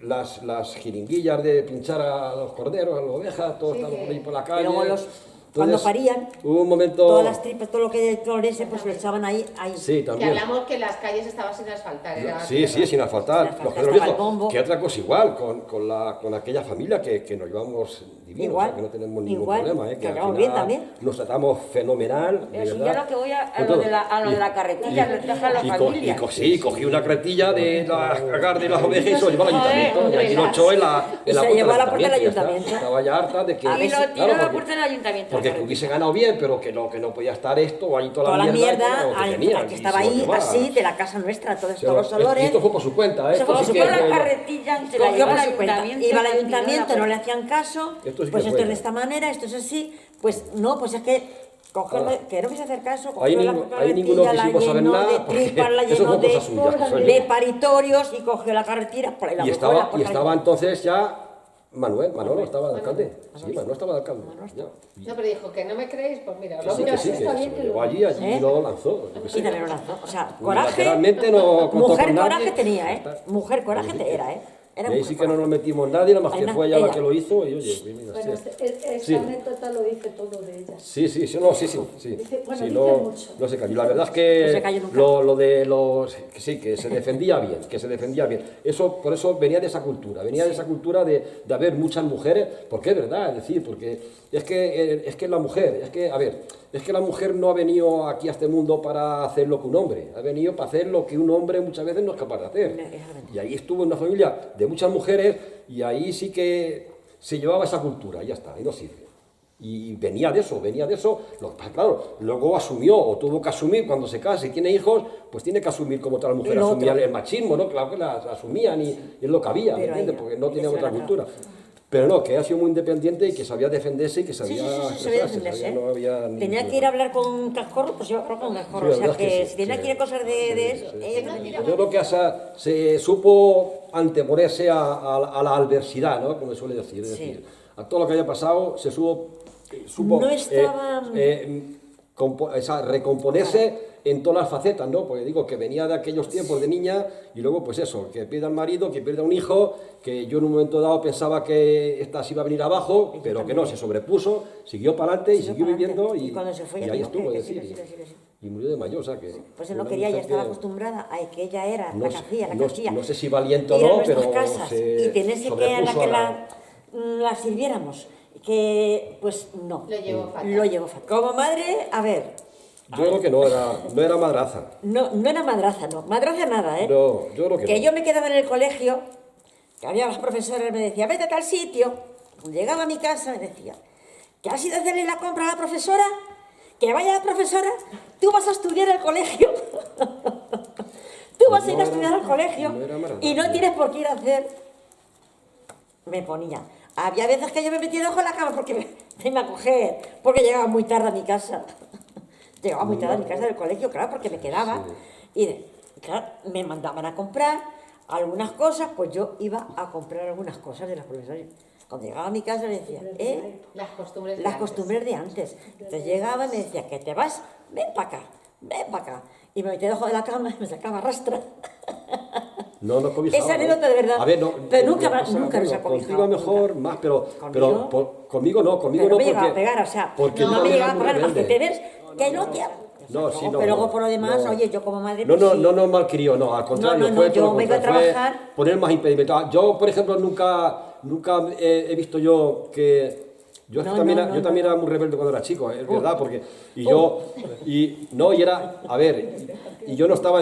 las jeringuillas de pinchar a los corderos, a las ovejas, todo estaba por ahí por la calle. Y luego cuando Entonces, parían, hubo un momento... todas las tripas, todo lo que florece, pues lo echaban ahí. Sí, Que también. hablamos que las calles estaban sin asfaltar. Era Sí, sí, sin asfaltar. Sin asfaltar, Los Pedros estaba el Viejos. bombo. Que otra cosa igual, con aquella familia que nos llevamos divinos, Igual, o sea, que no tenemos ningún igual, problema, que que al llevamos final bien también. nos tratamos fenomenal, de Pero si verdad. yo lo que voy a Con lo todo. de la carretilla, lo dejan las familias. Sí, cogí una carretilla de las cagar de las ovejas y se lo llevó al Joder, ayuntamiento. Y allí lo relax. echó en la Y se llevó a la puerta del y ya está. ayuntamiento. Estaba ya harta de que... Y lo tiró a la porque- puerta del ayuntamiento. porque que hubiese ganado bien, pero que no podía estar esto, ahí Toda la mierda, que al tenían, que y estaba se lo ahí, llevaba. así, de la casa nuestra, todos Se lo- los olores. Y esto fue por su cuenta, ¿eh? Eso fue Esto por sí su que cuenta. La fue- carretilla se la Cogió llevó por al su cuenta. ayuntamiento. Iba al la tiró a la ayuntamiento, no le puerta. hacían caso, Esto sí que pues esto fue. es de esta manera, esto es así. Pues no, pues es que cogió, Ah. que no quise hacer caso, Ahí cogió la ninguno carretilla, la quisimos saber llenó nada, de porque tripas, la eso llenó fue cosa suya, eso de paritorios y cogió la carretilla por ahí la Y buscó en la estaba puerta. entonces ya Manolo estaba de alcalde. Sí, Manolo estaba de alcalde. Ya. No, pero dijo que no me creéis, pues mira, Que lo sí, miro que sí, que así. está se bien lo que llevó lo- allí ¿Eh? lo lanzó. Yo qué sé. Y también lo lanzó. O sea, coraje. Lateralmente no contó Mujer con nadie. coraje tenía, ¿eh? Ya está. Mujer coraje era, ¿eh? Era Y ahí mujer sí que no coraje. nos metimos nadie, nada más Ahí que no, fue ella la ella. que lo hizo y oye, mira, Bueno, sí. esa Sí. anécdota lo dice todo de ella. Sí, sí, sí, no, sí, sí, sí. Dice- bueno, Sí, dice no, mucho. no se cayó. La verdad es No que se cayó nunca. lo de los... que sí, que se defendía bien, que se defendía bien. Eso, por eso venía de esa cultura, de haber muchas mujeres, porque es verdad, es decir, porque es que la mujer, es que la mujer no ha venido aquí a este mundo para hacer lo que un hombre, ha venido para hacer lo que un hombre muchas veces no es capaz de hacer. Exactamente. Y ahí estuvo en una familia de muchas mujeres y ahí sí que se llevaba esa cultura, y ya está, y no sirve. Y venía de eso, lo que pasa, claro, luego asumió o tuvo que asumir cuando se casa y tiene hijos, pues tiene que asumir como toda la mujer Y lo asumía otro. el machismo, ¿no? Claro que las asumían y es lo que había, ¿me Pero entiendes? ella- Porque no ella tenía se otra la cultura. Pero no, que ha sido muy independiente y que sabía defenderse y que sabía Sí, sabía expresarse, defenderse. sabía, no había ningún Tenía que ir problema. a hablar con un cascorro, pues yo creo con un cascorro. Sí, la O sea verdad es que que sí, si tenía sí. que ir a cosas de eso, ella tenía que ir. Yo creo que se supo anteponerse a la adversidad, ¿no? Como se suele decir. Es Sí. decir, a todo lo que haya pasado, supo No estaba- recomponerse en todas las facetas, ¿no? Porque digo que venía de aquellos tiempos de niña y luego, pues eso, que pierda al marido, que pierda un hijo, que yo en un momento dado pensaba que esta se iba a venir abajo, pero que no, se sobrepuso, siguió para adelante y Siguió siguió pa'lante. viviendo Y cuando se fue ya y ahí dijo estuvo, que es sí, decir, que sí. y murió de mayor, o sea que... Pues él no una quería, ya mujer estaba que- acostumbrada a que ella era la que hacía, la que no, hacía. no sé si valiente o Ir a no, nuestras pero casas se y tenerse que a la sobrepuso que a la sirviéramos. Que, pues no. Lo llevó fatal. Lo llevó fatal. Como madre, a ver, Yo creo que no era madraza. no era madraza, no. Madraza nada, ¿eh? No, yo creo que no. yo me quedaba en el colegio, que había las profesoras, me decía, vete a tal sitio. Cuando llegaba a mi casa, me decía, ¿que has ido a hacerle la compra a la profesora? Que vaya la profesora, tú vas a estudiar al colegio. Tú vas a ir a No estudiar era- al colegio no era maravilla. y no tienes por qué ir a hacer. Me ponía. Había veces que yo me metía debajo de la cama porque me iba a coger, porque llegaba muy tarde a mi casa. Llegaba muy tarde a mi casa del colegio, claro, porque me quedaba. Y claro, me mandaban a comprar algunas cosas, pues yo iba a comprar algunas cosas de las profesoras. Cuando llegaba a mi casa le decía, Las costumbres de las antes. costumbres de antes. Entonces llegaba y me decía, que te vas, ven para acá, ven para acá. Y me metía debajo de la cama y me sacaba rastra. No cobijaba. Esa ¿no? anécdota de verdad. A ver, no, Pero nunca lo que pasa, nunca nos ha bueno, cobijado, contigo mejor, nunca. más, pero ¿Conmigo? conmigo no, Pero no me llegaba a porque... pegar, o sea, porque no me era llegaba a muy pegar, más que rebelde. te ves que no te... No, sí, no, pero luego no, por lo demás, no. oye, yo como madre... No, pues no, sí. no nos malcrió, no, al contrario, no, fue yo todo lo me iba a contrario, fue trabajar. poner más impedimentos. Yo, por ejemplo, nunca he visto yo que... Yo No, también, no, yo no, también no. era muy rebelde cuando era chico, es verdad, porque... Y era... A ver, y yo no estaba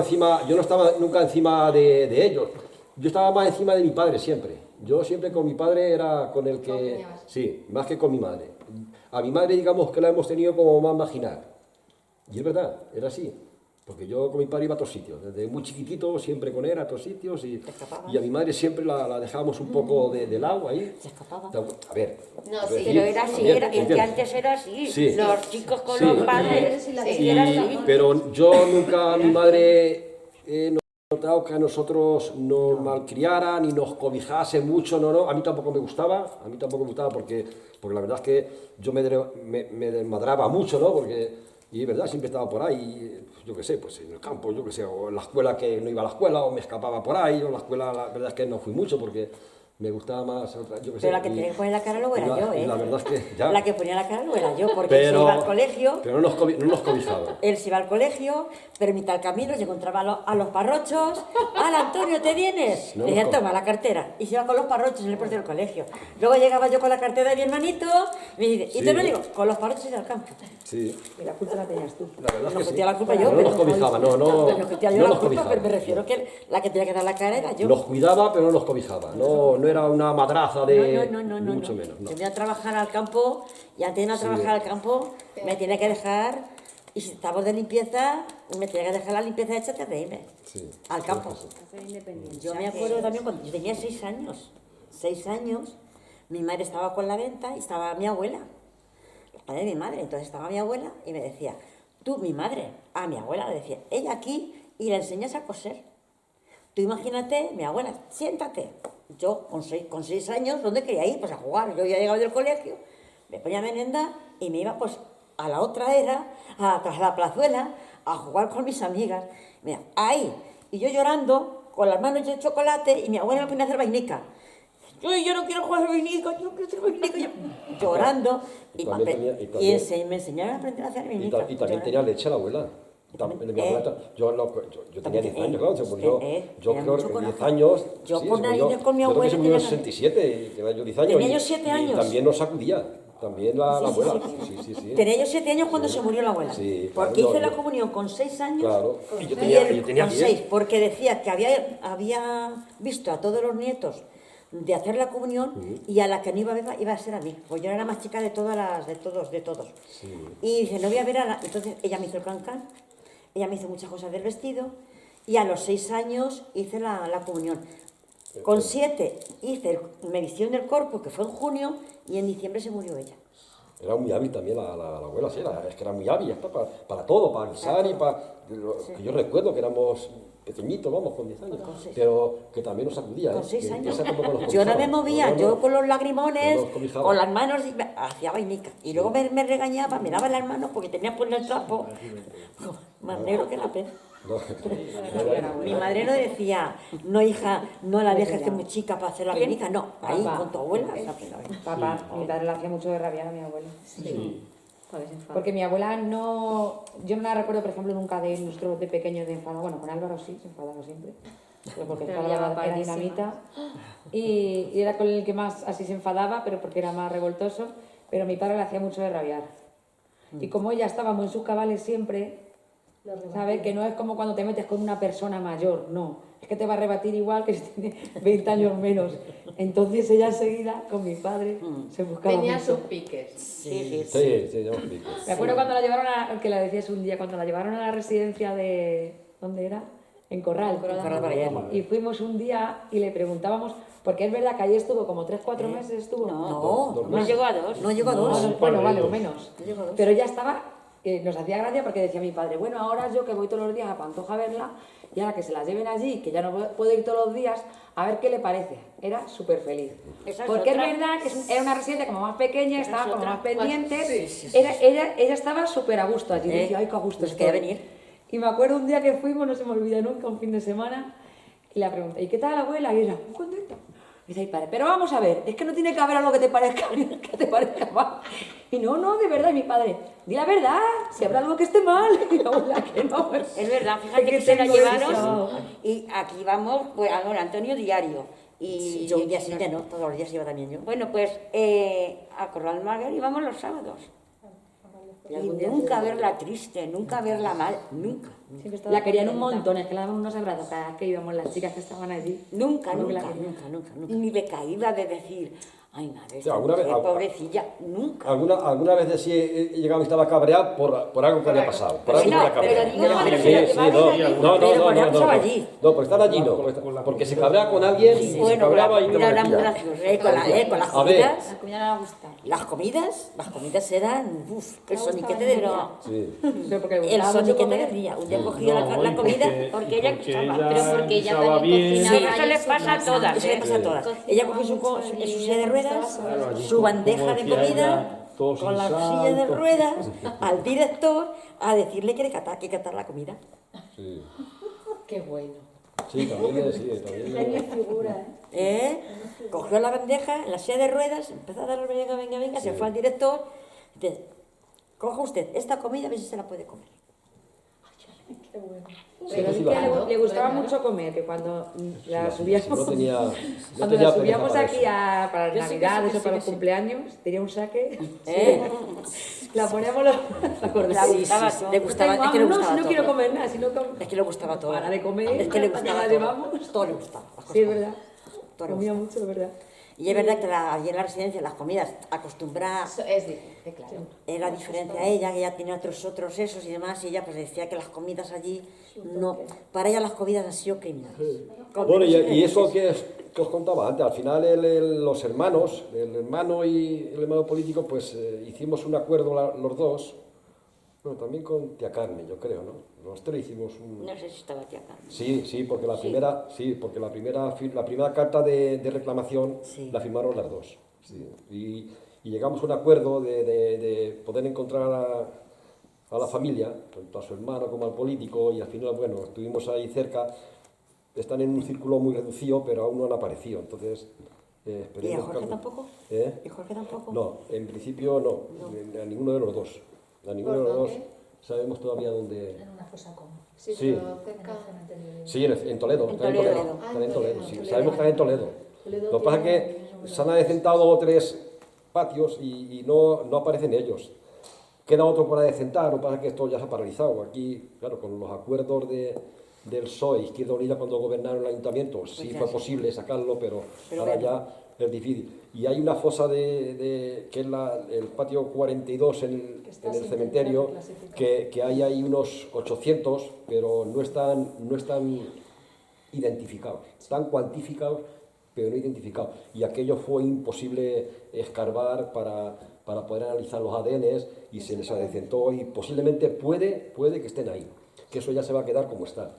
nunca encima de ellos. Yo estaba más encima de mi padre siempre. Yo siempre con mi padre era con el que... Congeniabas. Sí, más que con mi madre. A mi madre, digamos, que la hemos tenido como más marginal. Y es verdad, era así. Porque yo con mi padre iba a todos sitios, desde muy chiquitito, siempre con él a todos sitios, y a mi madre siempre la dejábamos un poco de lado ahí. Se escapaba. A ver. No, a sí. ver, Pero era así, bien, es que ¿entiendes? antes era así. Sí. Los chicos con Sí. los padres, era así. Pero yo nunca, mi madre notado que a nosotros nos malcriara ni nos cobijase mucho, no, a mí tampoco me gustaba, porque la verdad es que yo me desmadraba mucho, ¿no? Y es verdad, siempre estaba por ahí, yo qué sé, pues en el campo, yo qué sé, o en la escuela que no iba a la escuela, o me escapaba por ahí, o en la escuela la verdad es que no fui mucho, porque me gustaba más, yo qué sé. Pero la que tenía que poner la cara luego era yo, ¿eh? La verdad es que ya. La que ponía la cara luego era yo, porque él se iba al colegio. Pero no nos cobijaba. Él se iba al colegio, pero en mitad del camino se encontraba a los parrochos. ¡Hala, Antonio, te vienes! No Le decía, nos toma la cartera. Y se iba con los parrochos en el puerto del colegio. Luego llegaba yo con la cartera de mi hermanito, y me dice, ¿y Sí. tú no digo? Con los parrochos y al campo. Sí, Y la culpa la tenías tú. la verdad es No que sí. metía la culpa yo, No pero nos cobijaba, no Pero metía yo no la nos culpa, cobijaba. pero me refiero que la que tenía que dar la cara era yo. Nos cuidaba, pero no nos cobijaba. No era una madraza de... No, ni mucho menos. No. Yo me iba a trabajar al campo y antes de ir a trabajar al campo me tenía que dejar, y si estábamos de limpieza, me tenía que dejar la limpieza hecha antes de irme Sí. al campo. Hacer independiente. Yo me acuerdo también cuando yo tenía 6 años. 6 años, mi madre estaba con la venta y estaba mi abuela, los padres de mi madre. Entonces estaba mi abuela y me decía, tú, mi madre, a mi abuela le decía, ella aquí y le enseñas a coser. Tú imagínate, mi abuela, siéntate. Yo con 6 años, ¿dónde quería ir? Pues a jugar. Yo ya llegado del colegio, me ponía a merendar y me iba pues a la otra era, a la plazuela, a jugar con mis amigas. Mira, ahí. Y yo llorando, con las manos llenas de chocolate, y mi abuela me ponía a hacer vainica. Yo no quiero jugar a vainica, yo no quiero hacer vainica. Yo, llorando. Y también Me enseñaron a aprender a hacer vainica. Y también tenía leche la abuela. Mi abuela, yo tenía 10 años, claro, se murió. Yo tenía creo mucho que coraje. 10 años. Yo sí, por se narices murió. con mi Yo creo que abuela se murió en tenía- 67, y tenía yo 10 años. Tenía yo 7 años. Y también nos sacudía. También la abuela. Sí. Tenía yo 7 años cuando se murió la abuela. Sí, Porque claro, hice yo- la comunión con 6 años. Claro. Y yo Y tenía él 10. con 6, porque decía que había visto a todos los nietos de hacer la comunión y a la que no iba a ver iba a ser a mí. Pues yo era la más chica de todos. Sí. Y dice, no voy a ver a la... Entonces ella me hizo el cancán, ella me hizo muchas cosas del vestido y a los 6 años hice la comunión. Con 7 hice medición del cuerpo, que fue en junio, y en diciembre se murió ella. Era muy hábil también la abuela, sí, es que era muy hábil para todo, para guisar y para... Que yo recuerdo que éramos pequeñitos, vamos, con 10 años, pero que también nos sacudía. Con 6 que años. esa tampoco nos Yo no cobijaba. me movía, No. yo con los lagrimones, No nos cobijaba. con las manos, hacía vainica. Y luego me regañaba, me daba las manos porque tenía puesto el trapo más negro que la pena. No. Mi madre no decía, no hija, no la dejes que es muy chica para hacer la vainica, no, ahí Papá. con tu abuela. se aprende. Papá, mi padre le hacía mucho de rabiar a mi abuela. Sí. Porque mi abuela no... Yo no la recuerdo, por ejemplo, nunca de nosotros de pequeños de enfadado. Bueno, con Álvaro sí, se enfadaba siempre. Pero porque Pero Álvaro ya era parísima. dinamita. Y era con el que más así se enfadaba, pero porque era más revoltoso. Pero mi padre le hacía mucho de rabiar. Y como ella estaba muy en sus cabales siempre, ¿sabes? Que no es como cuando te metes con una persona mayor, no. Es que te va a rebatir igual que si tiene 20 años menos. Entonces ella enseguida, con mi padre, se buscaba Tenía mucho. sus piques. Sí. Sí, yo explico. Me acuerdo cuando la llevaron que la decías un día, cuando la llevaron a la residencia de... ¿Dónde era? En Corral. Corral Barallera. Y fuimos un día y le preguntábamos, porque es verdad que allí estuvo como 3-4 meses estuvo. No, No llegó a 2. no llegó a No, 2. no, bueno, vale, o menos. No llegó a 2. Pero ya estaba, nos hacía gracia porque decía mi padre, bueno, ahora yo que voy todos los días a Pantoja a verla, y ahora que se la lleven allí, que ya no puedo ir todos los días, a ver qué le parece. Era súper feliz. Esa es Porque otra. es verdad que era una residencia como más pequeña, Esa estaba es como otra. más pendiente. Sí, Ella estaba súper a gusto allí. Decía, ay, qué a gusto Pues quería estoy". venir. Y me acuerdo un día que fuimos, no se me olvida nunca, un fin de semana, y le pregunté, ¿y qué tal, abuela? Y ella, muy contenta. Y dice, padre, pero vamos a ver, es que no tiene que haber algo que te parezca, que te parezca mal. Y no, de verdad, y mi padre, di la verdad, si habrá algo que esté mal. Y la abuela, que no. Es verdad, fíjate Es que se la tengo eso. llevaron y aquí vamos, pues a don Antonio diario. Y Yo un día sí, no, todos los días iba también yo. Bueno, pues a Corral Margar íbamos los sábados. Y nunca verla triste, nunca verla mal, nunca. Siempre estaba La querían un contenta. montón, es que le daban unos abrazos cada vez que íbamos las chicas que estaban allí. Nunca, Como que nunca, la querían. nunca. Ni de caída de decir, ay, madre, Sí, alguna vez- pobrecilla, nunca. Alguna vez sí he llegado y estaba cabreado por algo que había pasado. Por algo que No, había pero cabreado. digo cuando Sí, se lo sí, llevaron no, allí. no, Pero por ejemplo, no. allí. No, por estar allí no. Porque se cabrea con alguien, Sí, se bueno, cabreaba y te mira, lo era muy decía. gracioso. Con las A ver. comidas, La comida no le gusta. las comidas eran, el soniquete del día. Sí. Pero porque le El gustaba mucho soniquete comer. del día. Un día cogía la y comida, porque ella gustaba, pero porque ella guisaba también bien. Sí, cocinaba. eso les pasa a todas, eso le ¿eh? pasa a todas. Ella cogió en su silla de ruedas, Claro, allí, su como bandeja de decía comida, ella, todo con sin la sal, silla de todo- ruedas, al director a decirle que que catar la comida. Sí, Qué bueno. sí, también, sí, también. Figura, ¿eh? Cogió la bandeja en la silla de ruedas, empezó a darle venga, se fue al director, dice, coja usted esta comida a ver si se la puede comer. Qué bueno. Pero sí que le gustaba mucho comer, que cuando la subíamos, No tenía, no cuando tenía la subíamos pereza para aquí eso. para las Yo sí que navidades sí, o para los sí. cumpleaños, tenía un saque, ¿Eh? la poníamos la Sí, gustaba sí, todo. le gustaba, es que le no, gustaba si no todo. quiero comer nada, si no Es que le gustaba todo. Para de comer, Es que le ¿para qué gustaba la todo. llevamos? Todo le gustaba. las Sí, es cosas. verdad. Todo le Comía gustaba. mucho, es verdad. Y es verdad que allí en la residencia, las comidas, acostumbrada, Eso es diferente, claro. era diferente a ella, que ella tenía otros esos y demás, y ella pues decía que las comidas allí, no, para ella las comidas han sido criminales. Bueno, y eso que os contaba antes, al final los hermanos, el hermano y el hermano político, pues hicimos un acuerdo los dos, bueno, también con tía Carmen, yo creo, ¿no? Los tres hicimos un... No sé si estaba tía Carmen. Sí, porque la primera carta de reclamación Sí. la firmaron las dos. Sí. Y llegamos a un acuerdo de poder encontrar a la familia, tanto a su hermano como al político, y al final, bueno, estuvimos ahí cerca. Están en un círculo muy reducido, pero aún no han aparecido. Entonces, ¿Y a esperemos Jorge que- tampoco? ¿Eh? ¿Y Jorge tampoco? No, en principio no, a ninguno de los dos. A ninguno de los dos sabemos todavía dónde... Una cosa como. Sí, Sí. pero cerca. Sí, en Toledo. En Están Toledo. Están en Toledo, sí. Toledo. Sabemos que están en Toledo. Toledo Lo que pasa es tiene que un se han adecentado 2 o 3 patios y no aparecen ellos. Queda otro por adecentar, lo que pasa es que esto ya se ha paralizado. Aquí, claro, con los acuerdos del PSOE, Izquierda Unida, cuando gobernaron el ayuntamiento, sí ya fue sí. posible sacarlo, pero ahora bueno. ya es difícil. Y hay una fosa que es el patio 42 en Que está el sin cementerio, terminar de clasificar. que hay ahí unos 800, pero no están identificados. Están cuantificados, pero no identificados. Y aquello fue imposible escarbar para poder analizar los ADNs y se les adecentó y posiblemente puede que estén ahí, que eso ya se va a quedar como está.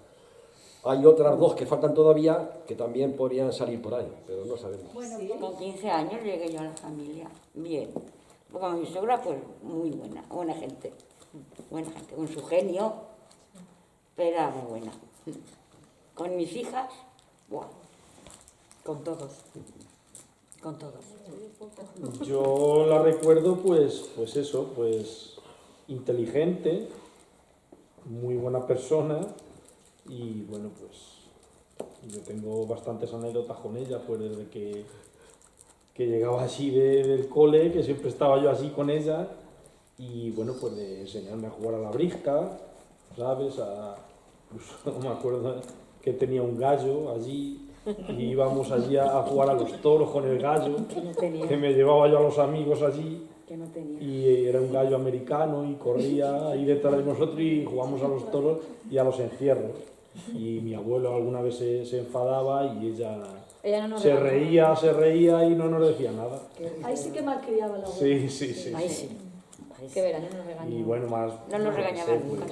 Hay otras 2 que faltan todavía que también podrían salir por ahí, pero no sabemos. Con 15 años llegué yo a la familia. Bien. Porque mi suegra, pues, muy buena gente. Buena gente, con su genio, pero era muy buena. Con mis hijas, ¡buah! Con todos. Con todos. Yo la recuerdo, pues eso, pues inteligente, muy buena persona y bueno, pues yo tengo bastantes anécdotas con ella, pues desde que llegaba así del cole, que siempre estaba yo así con ella y bueno, pues de enseñarme a jugar a la brisca, ¿sabes? Incluso me acuerdo que tenía un gallo allí y íbamos allí a jugar a los toros con el gallo, Que no tenía, que me llevaba yo a los amigos allí que no tenía. y era un gallo americano y corría ahí detrás de nosotros y jugamos a los toros y a los encierros. Y mi abuelo alguna vez se enfadaba y Ella no nos se regañaba. reía y no nos decía nada. Ahí sí que malcriaba la abuela. Sí, sí, sí. Ahí sí. Ahí sí. Que verano nos regañó. Y bueno, más... No nos yo qué regañaban sé, nunca.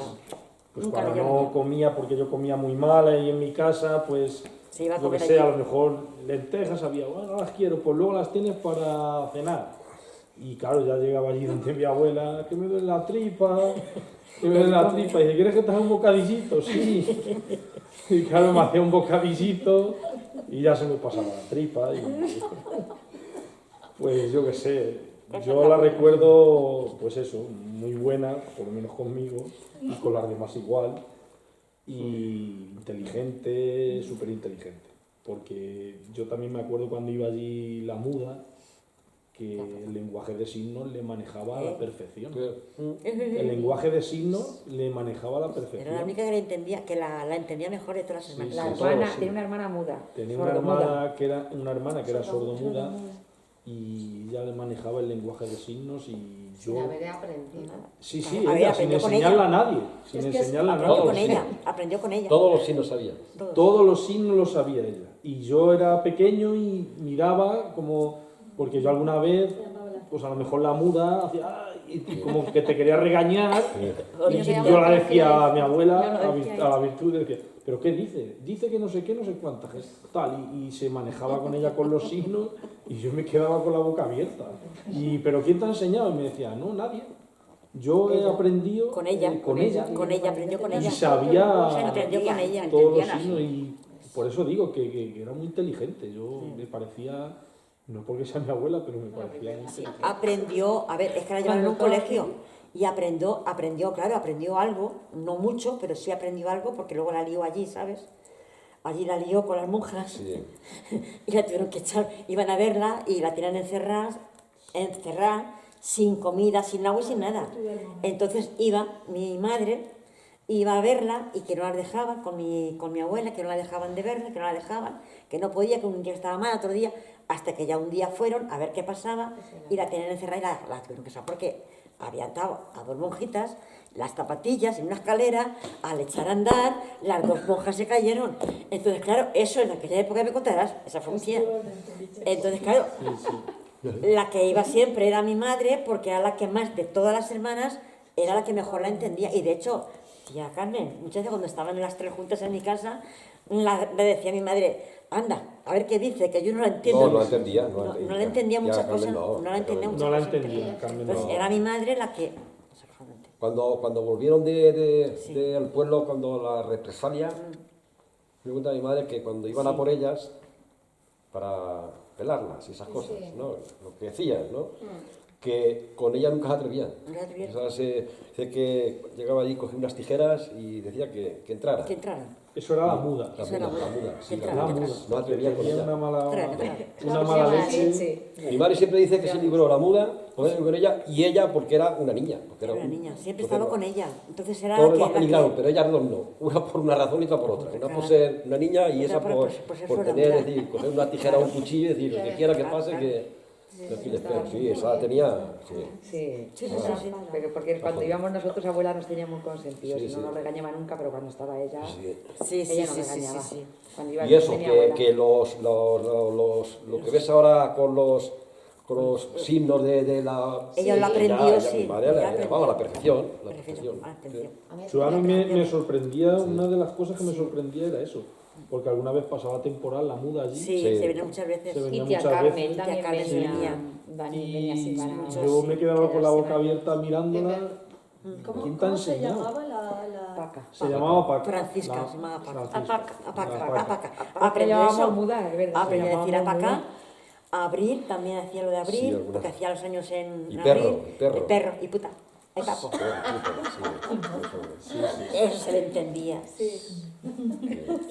Pues Nunca cuando nos no regañaban. comía, porque yo comía muy mal ahí en mi casa, pues Se iba a yo que comer sé, a allí. lo mejor lentejas había, bueno, no las quiero, pues luego las tienes para cenar. Y claro, ya llegaba allí donde mi abuela, que me duele la tripa, que me duele la tripa, y dice, ¿quieres que te haga un bocadillito? Sí. Y claro, me hacía un bocadillito y ya se me pasaba la tripa. Y, pues yo qué sé, yo la recuerdo, pues eso, muy buena, por lo menos conmigo, y con las demás igual, y inteligente, súper inteligente. Porque yo también me acuerdo cuando iba allí la muda, que el lenguaje de signos le manejaba a la perfección. Que- El lenguaje de signos le manejaba a la Era la perfección. única que la entendía mejor de todas las hermanas. La sí, hermana, sí. tiene una hermana muda. Tenía una sordomuda. hermana que era sordomuda y ella le manejaba el lenguaje de signos y Sin yo... haber aprendido. Sí, sí, A ver, ella, sin aprendió con enseñarla a ella. nadie. Sin enseñarla a Aprendió nadie. con ella, aprendió con ella. Todos los signos sabía. Todos los signos los sabía ella. Y yo era pequeño y miraba como... Porque yo alguna vez, pues a lo mejor la muda hacía... "Ay", y como que te quería regañar. Y yo la decía a mi abuela, a la virtud, decía, ¿pero qué dice? Dice que no sé qué, no sé cuántas, tal. Y se manejaba con ella con los signos y yo me quedaba con la boca abierta. ¿Pero quién te ha enseñado? Y me decía, no, nadie. Yo he aprendido Con ella. con ella. Con ella, aprendió con Y ella. sabía Se entendió con ella. todos los entendían signos y por eso digo que era muy inteligente. Yo me parecía, no porque sea mi abuela, pero me parecía muy inteligente. Aprendió, a ver, es que la llevaron a un colegio y aprendió, claro, aprendió algo, no mucho, pero sí aprendió algo porque luego la lió allí, ¿sabes? Allí la lió con las monjas Sí. y la tuvieron que echar, iban a verla y la tenían encerrada, sin comida, sin agua y sin nada. Entonces mi madre iba a verla y que no la dejaban, con mi abuela, que no la dejaban de verla, que no la dejaban, que no podía, que un día estaba mal, otro día, hasta que ya un día fueron a ver qué pasaba y la tenían encerrada y la tuvieron que sacar porque había atado a dos monjitas las zapatillas en una escalera, al echar a andar, las dos monjas se cayeron. Entonces, claro, eso en aquella época me contarás, esa fue un tía. Entonces, claro, la que iba siempre era mi madre, porque era la que más de todas las hermanas, era la que mejor la entendía. Y de hecho, tía Carmen, muchas veces cuando estaban las tres juntas en mi casa, le decía a mi madre, anda, a ver qué dice, que yo no la entiendo. No, no entendía. No la entendía muchas cosas, no la entendía muchas No la cosas. entendía, Carmen. Entonces, no. era mi madre la que... Cuando volvieron del pueblo, cuando la represalia, me cuenta mi madre que cuando iban a por ellas, para pelarlas y esas cosas, ¿no? Lo que decían, ¿no? Que con ella nunca se atrevían. No se atrevían. O sea, dice que llegaba allí, cogía unas tijeras y decía que entrara. Que entraran. Eso era la muda. La Eso era muda, muda. la muda, sí, Que la entrara, La muda. muda. No atrevía con Tenía ella. una mala leche. Sí. Mi madre siempre dice que se libró la muda con ella y ella porque era una niña. Porque Era una niña, siempre porque estaba con ella. Entonces era todos la los que... demás peligraron, pero ellas dos no. Una por una razón y otra por otra. Una por ser una niña y Otra esa por ser por sorda, tener, muda. es decir, coger una tijera o un cuchillo y decir lo que quiera que pase, que... Sí, esa la tenía... Sí. Sí, Sí, sí, o sea, sí, sí. porque cuando íbamos nosotros, abuela nos tenía muy consentidos Sí, y no sí. nos regañaba nunca, pero cuando estaba ella, Sí. Sí, sí, ella nos sí, sí, regañaba. sí, sí. Cuando iba Y eso, mi abuela. que lo que ves ahora con los signos de la... Ella lo aprendió, ella, sí. Mi madre Ella la aprendió. llevaba a la perfección. La Perfección, perfección. atención. A mí es Yo a mí que me sorprendía, una de las cosas que me sorprendía era eso. Porque alguna vez pasaba temporal la muda allí. Sí, Sí. se viene muchas veces. Se Y venía tía muchas Carmen veces. también Tía Carmen venía, venía así Y para... yo me quedaba con la boca abierta mirándola. ¿Cómo, ¿Quién te ha cómo se enseñado? llamaba la... Paca. Se llamaba Paca. Francisca, La- se llamaba Paca. Francisca. Apaca. Aprendió Aprendió a eso. muda, es verdad. Aprendió se a decir llamaba apaca. muda. Abril, también hacía lo de Sí, abril, alguna porque vez. hacía los años en Y abril. perro. El perro, y puta. Ay, papo. Eso se le entendía. Se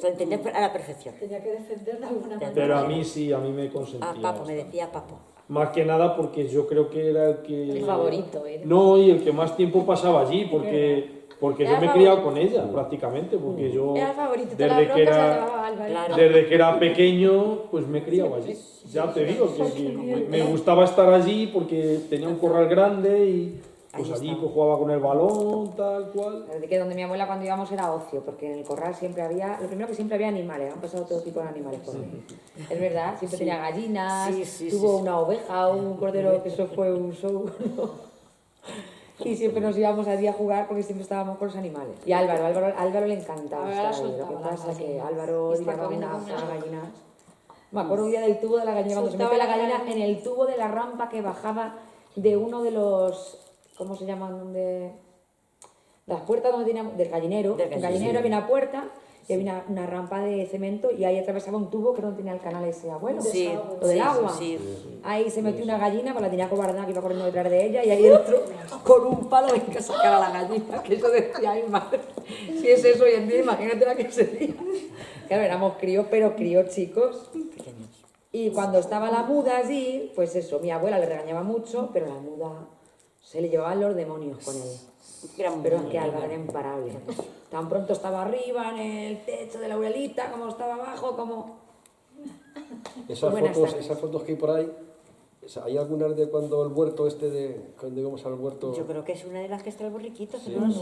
le entendía a la perfección. Tenía que defender de alguna manera. Pero a mí sí, a mí me consentía. A papo, me bastante. decía papo. Más que nada porque yo creo que era el que... el favorito, ¿eh? No, y el que más tiempo pasaba allí, porque Era yo me he el criado favorito. con ella prácticamente, porque yo Era el favorito, toda la desde que bronca se la era, llevaba Álvaro. Claro. desde que era pequeño, pues me he criado allí. Ya te digo, que me gustaba estar allí porque tenía un corral grande y pues Ahí allí estaba. pues jugaba con el balón, tal cual. Desde que donde mi abuela cuando íbamos era ocio, porque en el corral siempre había, lo primero que siempre había animales, han pasado todo tipo de animales por ahí. Es verdad, siempre tenía gallinas, Sí, sí, tuvo sí. una oveja, un cordero, que eso fue un show. Y siempre nos íbamos allí a jugar porque siempre estábamos con los animales. Y a Álvaro le encantaba Ahora estar ahí. Lo que soltaba pasa las es que gallinas. Álvaro Está tiraba comiendo unas como una gallinas. Me acuerdo un día del tubo de la gallina, cuando se Soltaba mete la la gallina gallina. en el tubo de la rampa que bajaba de uno de los... ¿Cómo se llaman? Donde... Las puertas donde tenía, del gallinero. Del El gallinero. gallinero había una puerta y había una rampa de cemento y ahí atravesaba un tubo que no tenía el canal ese abuelo. Sí, Lo del sí, agua. sí. Ahí se metió una gallina, pues la tenía cobardada que iba corriendo detrás de ella y ahí el otro con un palo venga a sacar a la gallina, que eso decía mi madre. Si es eso hoy en día, imagínate la que sería. Claro, éramos críos, pero críos chicos. Y cuando estaba la muda allí, pues eso, mi abuela le regañaba mucho, pero la muda se le llevaban los demonios con él. Pero es que Álvaro era imparable. Tan pronto estaba arriba, en el techo de la abuelita, como estaba abajo, como... Buenas tardes. Esas fotos que hay por ahí, ¿hay algunas de cuando el huerto cuando íbamos al huerto? Yo creo que es una de las que está el borriquito, Sí, que no lo sé.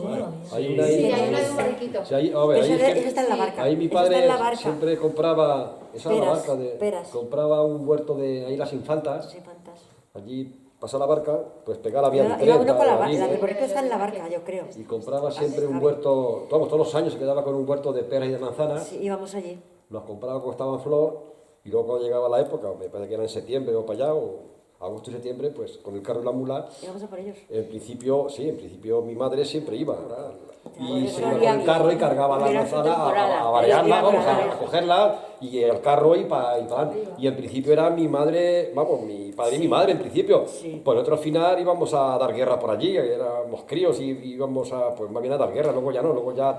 hay una Sí, ahí. hay una de un borriquito. Sí, a ver, Pero ahí esa, es que- esa está en la barca. ahí mi Esa está padre en la barca. siempre compraba, esa es la Peras, barca, peras. compraba un huerto de ahí las Infantas, Sí, fantástico. allí pasa la barca, pues pegaba la vía de Iba uno con la allí, barca, el borrico está en la barca, yo creo. y compraba siempre un huerto, todos los años se quedaba con un huerto de peras y de manzanas, Sí, íbamos allí. los compraba cuando estaban en flor, y luego cuando llegaba la época, me parece que era en septiembre o para allá, o agosto y septiembre, pues con el carro y la mula, Íbamos a por ellos. en principio mi madre siempre iba, ¿verdad? Y Pues se eso iba con había el carro y cargaba la era su manzana temporada. a variarla, Era vamos, temporada. a cogerla, y el carro y para y en principio era mi madre, vamos, mi padre y mi madre en principio. Sí. Por otro final íbamos a dar guerra por allí, éramos críos y íbamos a, pues más bien a dar guerra, luego ya no, luego ya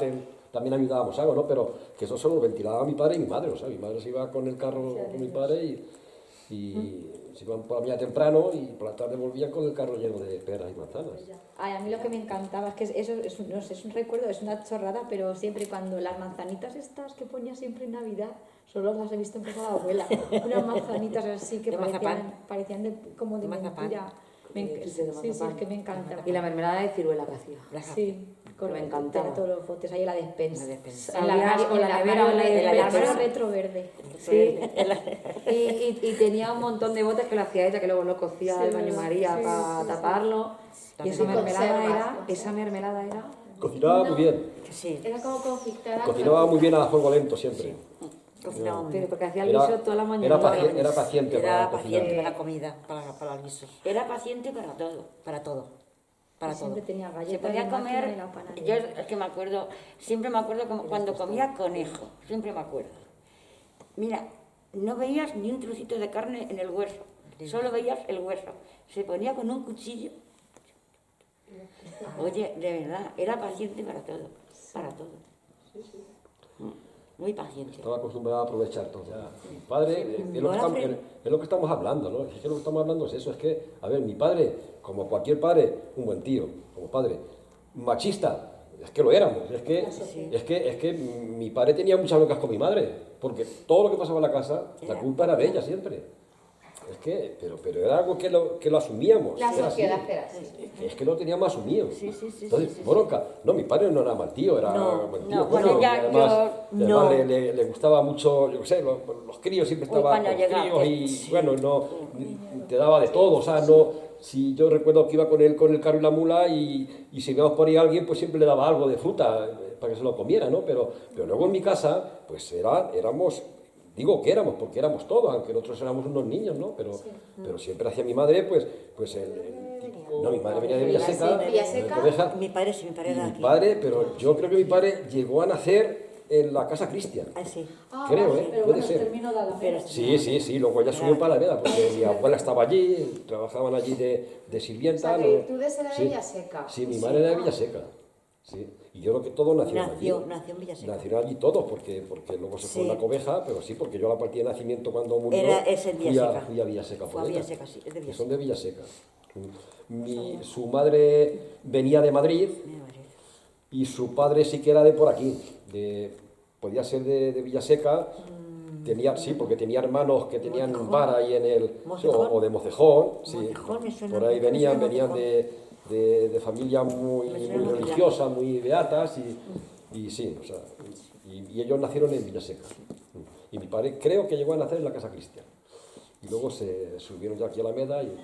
también ayudábamos algo, ¿no? Pero que eso solo lo ventilaba mi padre y mi madre, o sea, mi madre se iba con el carro con mi padre y se iban por la mañana temprano y por la tarde volvían con el carro lleno de peras y manzanas. Ay, a mí lo que me encantaba es que eso es, no sé, es un recuerdo, es una chorrada, pero siempre cuando las manzanitas estas que ponía siempre en Navidad, solo las he visto en casa de la abuela. Unas manzanitas así que De mazapán. parecían como de Mazapán. mentira. Sí, Sí, de sí, es mazapán. que me encanta. Y la mermelada de ciruela que hacía. Sí, Me encantaba. tenía todos los botes ahí en la despensa. La despensa. En la, Había- en o la la nevera o la armario- en el despensa. armario retro verde. Sí, y tenía un montón de botes que lo hacía ella, que luego lo cocía Sí, al baño sí, María sí, para sí. taparlo. Y esa Y mermelada conservas. esa mermelada era... Cocinaba muy bien, Que sí, Era como conflictada. cocinaba muy bien a fuego lento siempre. cocinaba muy Pero bien. porque hacía Era- guiso toda la mañana. era paciente Era para paciente cocinar. para la comida, para los guisos. Era paciente para todo. Para todo. Para todo. Siempre tenía Se galletas podía de máquina comer, y la yo panadería. es que me acuerdo, siempre me acuerdo como cuando comía conejo, siempre me acuerdo. Mira, no veías ni un trocito de carne en el hueso, solo veías el hueso. Se ponía con un cuchillo. Oye, de verdad, era paciente para todo, para todo. Muy paciente. Estaba acostumbrado a aprovechar todo. Mi padre, es lo que estamos, es lo que estamos hablando, ¿no? Es que lo que estamos hablando es eso, es que, a ver, mi padre, como cualquier padre, un buen tío, como padre, machista, es que lo éramos, es que mi padre tenía muchas broncas con mi madre, porque todo lo que pasaba en la casa, la culpa era de ella siempre. Es que, pero era algo que lo asumíamos. La era así. sociedad era así. Es que lo teníamos asumido. Sí, sí, sí, Entonces, sí, sí. bronca. No, mi padre no era mal tío, era No, buen tío. no, bueno, bueno, y ya, además, yo- y además no. le gustaba mucho, yo qué sé, los críos siempre Uy, estaban cuando con los llegaba, críos y bueno, no, te daba de todo, o sea, no, si yo recuerdo que iba con el carro y la mula y si veíamos por ahí a alguien, pues siempre le daba algo de fruta para que se lo comiera, ¿no? Pero luego en mi casa, pues éramos... Digo que éramos, porque éramos todos, aunque nosotros éramos unos niños, ¿no? Pero siempre hacía mi madre, pues no, mi madre venía de Villaseca, Sí, Villaseca. de Cobeja, Mi padre sí, mi padre y era mi aquí. padre, pero yo creo que mi padre llegó a nacer en la casa Cristian. Ah, sí. Creo, vale, ¿eh? pero Puede bueno, ser. terminó de la Pero Sí, luego ella subió para la Veda, porque mi abuela estaba allí, trabajaban allí de O sirvienta. sea, ¿no? que tú de ser de Sí. Villaseca. Sí, mi madre era de Villaseca. Sí. Y yo creo que todos nacieron allí. Nació en Villaseca. Nacieron allí todos, porque luego se fue Sí. a la Cobeja, pero sí, porque yo la partida de nacimiento cuando murió Es en Villaseca. fui a Villaseca. Fue a por ella, Villaseca, sí, es de que son Villaseca. de Villaseca. Su madre venía de Madrid Mira, María. y su padre sí que era de por aquí, podía ser de Villaseca. Sí, porque tenía hermanos que tenían Mocejón. bar ahí en el... Mocejón. O de Mocejón, sí. Mocejón, me suena, Por ahí me venían suena Mocejón. de familia muy, Me muy suena Mocejón. religiosa, muy beatas y sí, o sea, y ellos nacieron en Villaseca. Y mi padre creo que llegó a nacer en la Casa Cristian. Y luego se subieron ya aquí a la Alameda y...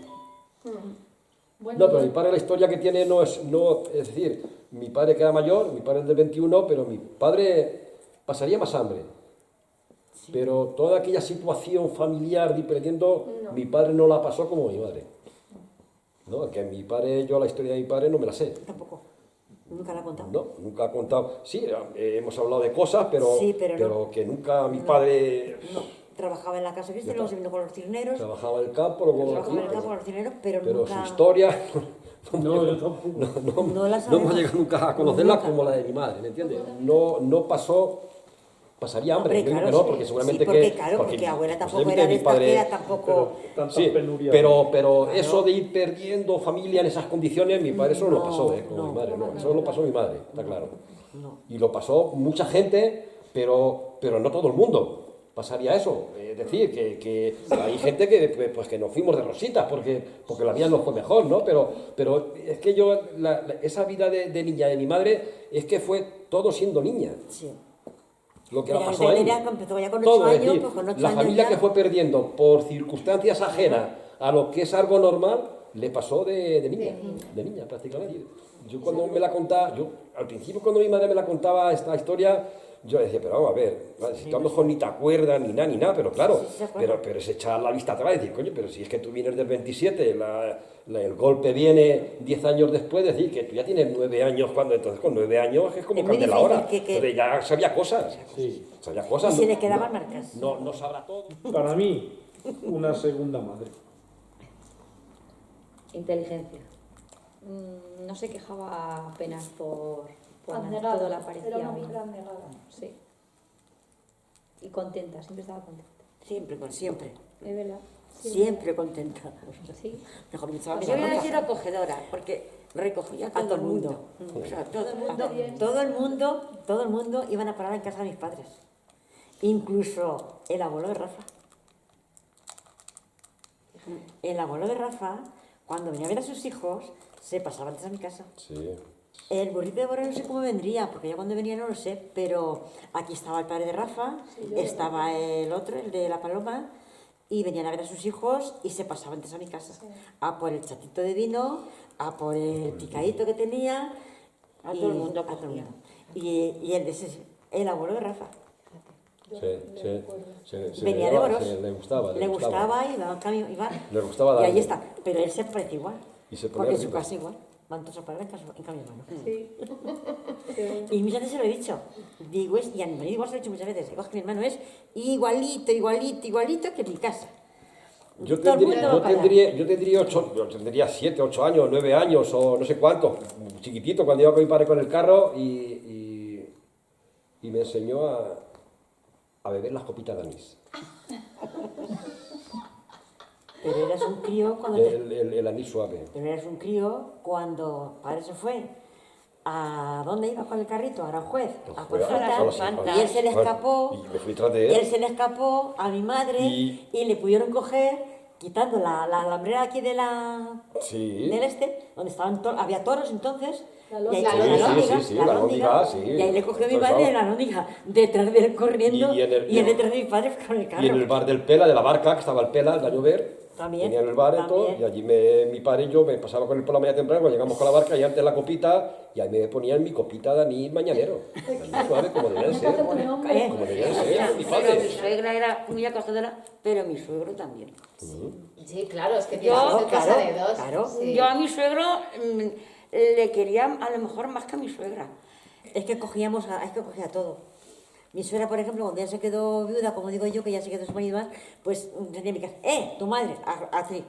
Bueno, No, pero mi padre la historia que tiene es decir, mi padre que era mayor, mi padre es del 21, pero mi padre pasaría más hambre. Pero toda aquella situación familiar dependiendo, mi padre no la pasó como mi madre. ¿No? Que mi padre, yo la historia de mi padre no me la sé. Tampoco. Nunca la he contado. No, nunca ha contado. Sí, hemos hablado de cosas, pero, Sí, pero no. que nunca mi padre No. Trabajaba en la casa cristiana, luego se vino con los cirneros. trabajaba en el campo, luego Trabajaba en el campo con los cirneros, pero pero nunca. su historia No, yo tampoco. No la no sabemos. hemos llegado nunca a conocerla Nunca. como la de mi madre, ¿me entiendes? No pasó pasaría hambre. Hombre, Yo digo claro, que no, sí. porque seguramente Sí, porque, que... claro, porque abuela tampoco posiblemente era de mi esta padre- que era tampoco... Tantas Sí, penurias. pero eso de ir perdiendo familia en esas condiciones, mi padre eso no lo pasó, como no, mi madre, no, eso lo pasó mi madre, está claro. No. Y lo pasó mucha gente, pero no todo el mundo pasaría eso. Es decir, que hay gente que, pues, que nos fuimos de rositas porque la vida nos fue mejor, ¿no? Pero es que yo, esa vida de niña de mi madre, es que fue todo siendo niña. Sí. Lo que Pero la pasó a ella ella. empezó ya con 8 Todo, es años, decir, pues con 8 la años familia ya... que fue perdiendo por circunstancias ajenas a lo que es algo normal, le pasó de niña prácticamente. Yo cuando me la contaba, al principio cuando mi madre me la contaba esta historia, yo decía, pero vamos a ver, si tú a lo mejor ni te acuerdas ni nada, pero claro, Sí, se acuerda. pero es echar la vista atrás y decir, coño, pero si es que tú vienes del 27, el golpe viene 10 años después, decir que tú ya tienes 9 años, entonces con 9 años es como Es muy cambia la difícil hora. que- Entonces ya sabía cosas. Sí. Sabía Y cosas. se le quedaban marcas. No sabrá todo. Para mí, una segunda madre. Inteligencia. No se quejaba apenas por nada, Abnegada. todo le Era parecía una bien. mujer abnegada. Sí. Y contenta, siempre estaba contenta. Siempre. Es verdad. Siempre contenta. Sí. Mejor me estaba Yo voy a mirando decir acogedora, porque recogía a todo el mundo. O sea, todo el mundo. todo el mundo iban a parar en casa de mis padres. Incluso el abuelo de Rafa. El abuelo de Rafa, cuando venía a ver a sus hijos, se pasaba antes a mi casa. Sí. El burrito de Bora no sé cómo vendría, porque yo cuando venía no lo sé, pero aquí estaba el padre de Rafa, estaba el otro, el de la Paloma, y venían a ver a sus hijos y se pasaban antes a mi casa. A por el chatito de vino, a por el picadito que tenía. A todo el mundo a todo el cogía. mundo. Y el abuelo de Rafa. Venía de Boros. Le gustaba. Le gustaba y iba al cambio, Le gustaba y darle. ahí está. Pero él se parece igual. Y se ponía porque en su arriba. casa igual. Van todos a parar en cambio hermano. Sí. Y muchas veces se lo he dicho. Digo, y a mi marido igual se lo he dicho muchas veces. Digo, es que mi hermano es igualito que mi casa. Yo Todo el mundo va a parar. tendría 7, 8 años, 9 años o no sé cuánto, chiquitito, cuando iba con mi padre con el carro y me enseñó a beber las copitas de anís. Pero eras un crío cuando El anís suave. Pero eras un crío cuando padre se fue. ¿A dónde iba con el carrito? A Aranjuez, a por Fue frutas. a- Y él se le escapó. Y me fui tras de él. Él se le escapó a mi madre Y- y le pudieron coger quitando la alambrera aquí de Sí. del donde estaban había toros entonces. La y ahí- alhóndiga. Sí, la alhóndiga, sí. Y ahí le cogió mi Entonces, madre claro. la alhóndiga detrás de él corriendo Y en el- y él detrás de mi padre con el carro. Y en el bar del Pela, de la barca, que estaba el Pela, el de llover, También, tenía en el bar y todo, también. y allí mi padre y yo me pasaba con él por la mañana temprano, cuando llegamos con la barca y antes la copita, y ahí me ponían mi copita de anís mañanero. Anís suave, como debía de ser. Como debía de ser, mi Pero mi padre. suegra era muy acogedora, pero mi suegro también. Sí, claro, es que tiene que Yo, ser cosa de dos. claro. Sí. Yo a mi suegro le quería a lo mejor más que a mi suegra. Es que cogía todo. Mi suegra, por ejemplo, cuando ya se quedó viuda, como digo yo, que ya se quedó su marido más, pues tenía en mi casa, tu madre, así.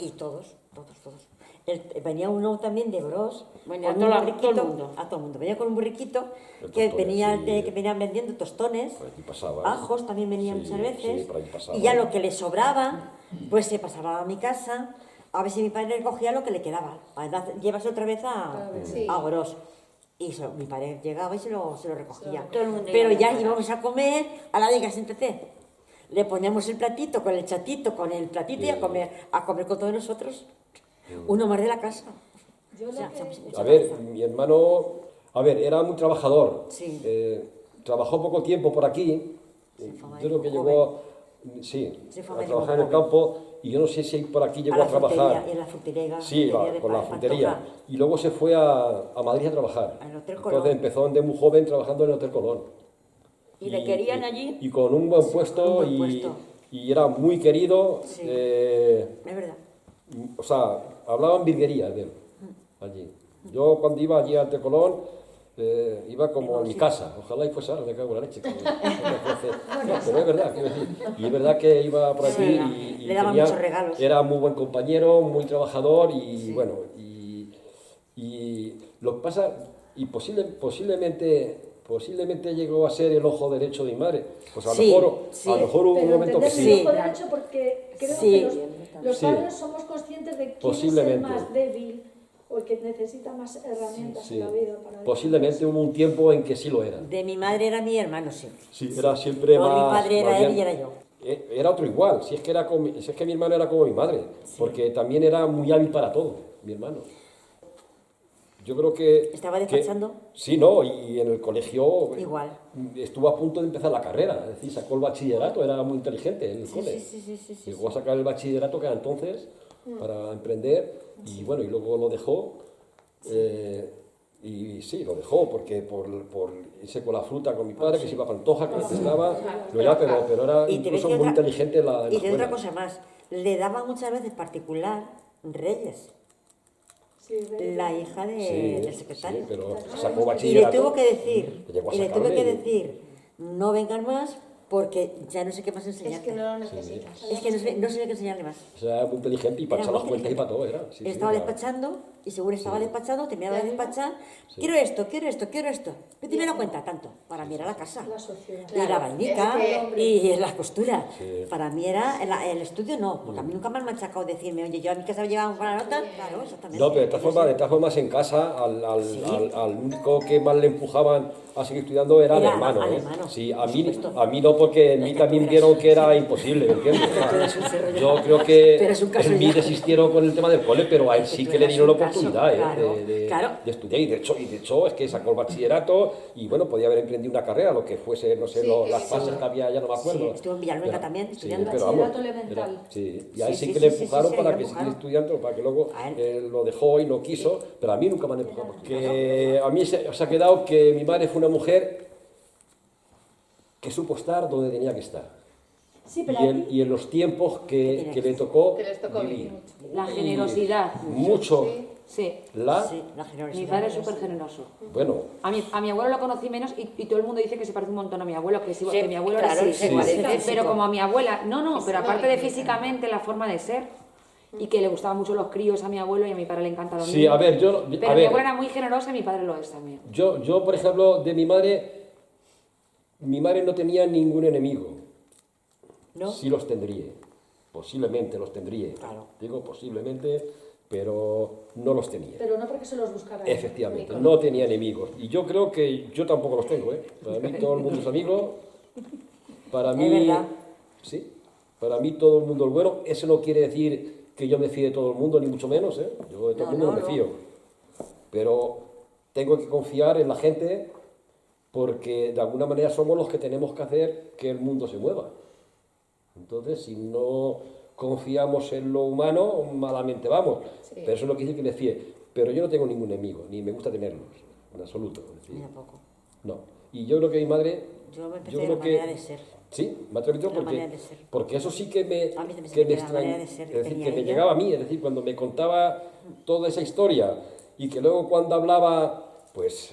Y todos. Venía uno también de Bros, Venía con todo un el burriquito, mundo. a todo el mundo. Venía con un burriquito De que, tostones, sí. que venían vendiendo tostones, Por aquí pasaba. ajos también venían Sí, muchas veces, sí, por aquí pasaba. y ya lo que le sobraba, pues se pasaba a mi casa, a ver si mi padre recogía lo que le quedaba, para llevarse otra vez Sí. a Bros. Y mi padre llegaba y se lo recogía. Todo el mundo Pero iba a ya comprar. íbamos a comer, a la diga, siéntate. Le poníamos el platito con el chatito, con el platito y a comer con todos nosotros. Uno más de la casa. Yo O sea, lo que... mucha A ver, cabeza. mi hermano, era muy trabajador. Sí. Trabajó poco tiempo por aquí. Se fue Yo creo que joven. llegó, sí, Se fue a medio trabajar en el joven. campo y yo no sé si por aquí llegó a, la trabajar. frutería, en la frutería. Sí, con la frutería. Y luego se fue a Madrid a trabajar. Al Hotel Entonces Colón. empezó de muy joven trabajando en el Hotel Colón. Y le querían allí. Y con un buen puesto, con un buen y, puesto. y era muy querido. Sí. eh, Es verdad. o sea, hablaban virguerías de él allí. Yo cuando iba allí al Hotel Colón, iba como en mi casa. Ojalá y fuese ahora, me cago en la leche. Pero es verdad, quiero decir. Y es verdad que iba por aquí Sí, y le daban tenía- muchos regalos. Era muy buen compañero, muy trabajador y Sí. bueno, y lo que pasa, y posiblemente posiblemente llegó a ser el ojo derecho de mi madre. Pues a lo Sí, mejor, sí. a lo mejor hubo un Pero momento que entendemos sí. el ojo derecho porque creo Sí. que los Sí. padres somos conscientes de quién es el Posiblemente. más débil o el que necesita más herramientas Sí. en la vida. Para Posiblemente hubo un tiempo en que sí lo era. De mi madre era mi hermano siempre. Sí, era siempre Luego más... mi padre era más él bien- y era yo. Era otro igual, si es que, si es que mi hermano era como mi madre, porque también era muy hábil para todo, mi hermano. Yo creo que... ¿Estaba despachando? Sí, no, y en el colegio Igual. estuvo a punto de empezar la carrera, es decir, sacó el bachillerato, era muy inteligente en el Sí, cole. sí. Llegó a sacar el bachillerato que era entonces para emprender y bueno, y luego lo dejó. Y sí, lo dejó porque por irse con la fruta con mi padre, que se iba a Pantoja, que estaba, pero era Y te incluso ves muy que otra- inteligente en la Y te digo otra escuela. cosa más. Le daba muchas veces particular Reyes, Sí, de- la hija del Sí, secretario. sí, pero sacó Y le bachillerato. tuvo que decir, llegó a y le sacarle tuve que y- decir, no vengan más porque ya no sé qué más Es enseñarte. que no lo necesitas. Es que no sé qué enseñarle más. O sea, era muy inteligente y para Era echar muy las cuentas y para todo inteligente. era. Sí, sí, Estaba era- despachando y según estaba despachando, terminaba de despachar. Sí. Quiero esto. ¿Qué te me da cuenta tanto? Para mí era la casa. la sociedad. Y la Claro, vainica es y las costuras. Sí. Para mí era el estudio no, porque a mí nunca me han machacado decirme, oye, yo a mi casa me llevaba una nota. Claro, exactamente. No, pero de todas formas en casa al único que más le empujaban a seguir estudiando era al Era hermano. al ¿eh? hermano, Sí, por supuesto. a mí no, porque en mí Es que también tú eras- vieron que era imposible, ¿me entiendes? tú eres un cerro ya. Yo creo Tú que eres un caso en mí ya. desistieron con el tema del cole, pero a él Es que sí tú que le eras dieron la un caso, oportunidad claro, claro. de estudiar. Y de hecho es que sacó el bachillerato y bueno, podía haber emprendido una carrera, lo que fuese, no sé, Sí, las sí. fases que había, ya no me acuerdo. Sí, estuvo en Villanueva Pero- también, sí, estudiando. pero vamos, Bachillerato elemental. sí, y a él Sí, sí sí, que sí, le sí, empujaron sí, para le que siguiera empujaron. estudiando, para que luego A él. lo dejó y no quiso, pero a mí nunca me han empujado. Que a mí se ha quedado que mi madre fue una mujer que supo estar donde tenía que estar. Sí, pero Y en los tiempos que le tocó Que les tocó vivir. La generosidad. Mucho. Sí. La, Sí, la generosidad. Mi padre es súper generoso. bueno, A mi abuelo lo conocí menos y todo el mundo dice que se parece un montón a mi abuelo, que, es igual, Sí, que mi abuelo claro, era así. se parece Pero físico. como a mi abuela, no, pero aparte de físicamente, la forma de ser. Y que le gustaban mucho los críos a mi abuelo y a mi padre le encantan los sí, niños. a ver, Pero a mi ver, abuela era muy generosa y mi padre lo es también. yo, por ejemplo, de mi madre no tenía ningún enemigo. ¿No? Sí los tendría, posiblemente los tendría. Claro. Digo posiblemente, pero no los tenía. Pero no porque se los buscara. Efectivamente, no tenía enemigos. Y yo creo que yo tampoco los tengo, ¿eh? Para mí todo el mundo es amigo. Para mí, verdad. sí, para mí todo el mundo es bueno. Eso no quiere decir que yo me fíe de todo el mundo, ni mucho menos, ¿eh? Yo de todo el mundo no me fío. Pero tengo que confiar en la gente porque de alguna manera somos los que tenemos que hacer que el mundo se mueva. Entonces, si no confiamos en lo humano, malamente vamos. Sí. Pero eso no quiere decir que me fíe. Pero yo no tengo ningún enemigo, ni me gusta tenerlos, en absoluto. Es decir, Ni tampoco. no. Y yo creo que mi madre... Yo me empecé yo de creo la que- manera de ser. Sí, me ha transmitido La manera de ser. porque eso sí que me, A mí también se que me me queda la manera de ser es que decir, tenía que me ella. llegaba a mí, es decir, cuando me contaba toda esa historia y que luego cuando hablaba, pues,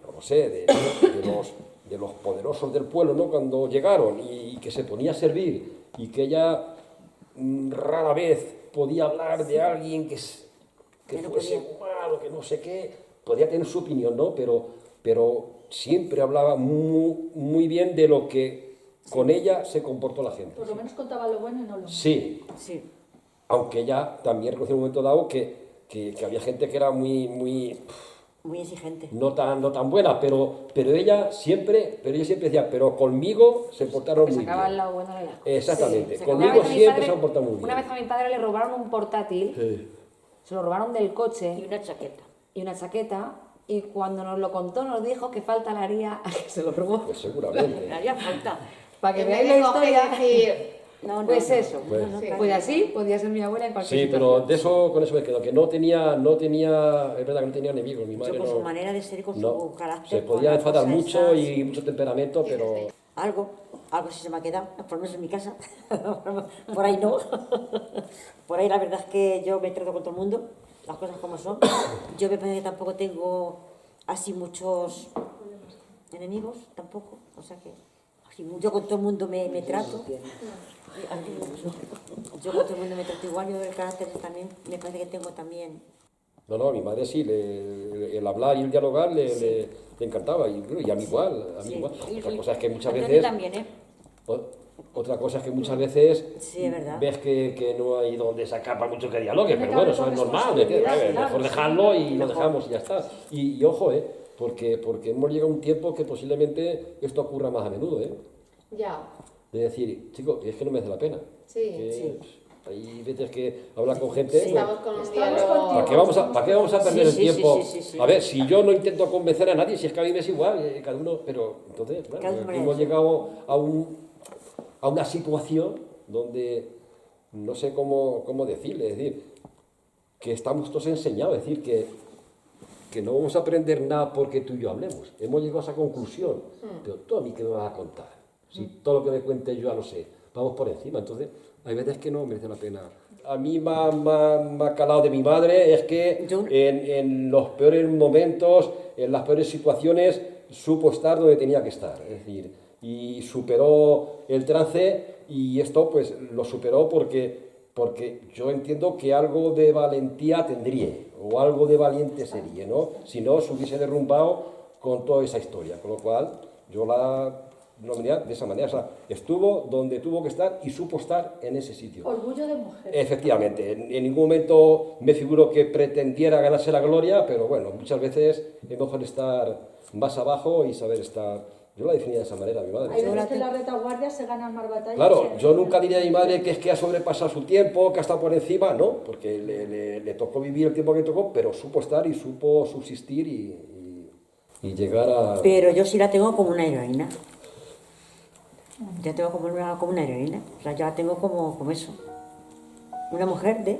no lo sé, de los poderosos del pueblo, ¿no? Cuando llegaron y que se ponía a servir y que ella rara vez podía hablar de alguien que Que no fuese podía. malo, que no sé qué, podía tener su opinión, ¿no? Pero siempre hablaba muy bien de lo que con ella se comportó la gente. Por lo menos contaba lo bueno y no lo malo. Sí, Sí. aunque ella también reconoció en un momento dado que había gente que era muy Muy exigente. no tan buena, pero ella siempre decía, pero conmigo se portaron Que muy sacaba el bien. lado bueno de las cosas. Exactamente, Sí, conmigo Una vez a mi siempre padre- se han portado muy bien. Una vez a mi padre le robaron un portátil, Sí. se lo robaron del Y coche una chaqueta. y una chaqueta, y cuando nos lo contó nos dijo que falta le haría a que se lo robó. Pues seguramente. Me haría falta. Para que En vez veáis de la coger y historia. decir, No, Pues no, eso. no, no, Pues- claro. Pues así podía ser mi abuela en cualquier Sí, pero situación. de eso, con eso me quedo, que no tenía, es verdad que no tenía enemigos, mi madre Yo con no. su manera de ser y con no, su carácter. se con podía la enfadar cosa mucho esa, y mucho temperamento, pero Algo sí se me ha quedado, por lo menos en mi casa. Por ahí no. Por ahí la verdad es que yo me trato con todo el mundo, las cosas como son. Yo me parece que tampoco tengo así muchos enemigos, tampoco. O sea que así, yo con todo el mundo me trato. Yo con todo el mundo me trato igual, yo el carácter también me parece que tengo también. No, no, a mi madre sí, el hablar y el dialogar le encantaba, y, bueno, y a mí igual, a mí Sí. igual. Otra cosa es que muchas Antonio veces... también, ¿eh? Otra cosa es que muchas veces Sí, es verdad. ves que no hay donde sacar para mucho que dialogue, Tiene pero que bueno, haber eso es normal, responsabilidad, mejor claro, dejarlo y lo mejor. dejamos y ya está. Y ojo, porque hemos llegado a un tiempo que posiblemente esto ocurra más a menudo, Ya, de decir, chicos, es que no merece la pena. sí. Que Sí. Hay veces que hablar con gente, Sí. pues, Estamos con un Estamos diálogo. contigo. ¿para qué vamos a perder Sí, el sí, tiempo? sí, sí, sí, sí. A ver, si yo no intento convencer a nadie, si es que a mí me es igual, cada uno, pero entonces, claro, Cada uno hemos es. llegado a una situación donde no sé cómo decirle, es decir, que estamos todos enseñados, es decir, que no vamos a aprender nada porque tú y yo hablemos. Hemos llegado a esa conclusión. Pero tú a mí qué me vas a contar. Si todo lo que me cuentes yo ya lo sé. Vamos por encima. Entonces, hay veces que no merece la pena. A mí me ha calado de mi madre es que Yo- en los peores momentos, en las peores situaciones, supo estar donde tenía que estar. Es decir, y superó el trance y esto pues lo superó porque yo entiendo que algo de valentía tendría o algo de valiente sería, ¿no? Si no, se hubiese derrumbado con toda esa historia. Con lo cual, yo la nominaría de esa manera. O sea, estuvo donde tuvo que estar y supo estar en ese sitio. Orgullo de mujer. Efectivamente, en ningún momento me figuro que pretendiera ganarse la gloria, pero bueno, muchas veces es mejor estar más abajo y saber estar. Yo la definía de esa manera, mi madre. Hay veces que en la retaguardia se ganan más batallas. Claro, yo nunca diría a mi madre que es que ha sobrepasado su tiempo, que ha estado por encima, no, porque le tocó vivir el tiempo que tocó, pero supo estar y supo subsistir y llegar a... Pero yo sí la tengo como una heroína. Yo tengo como una heroína. O sea, yo la tengo como eso. Una mujer de...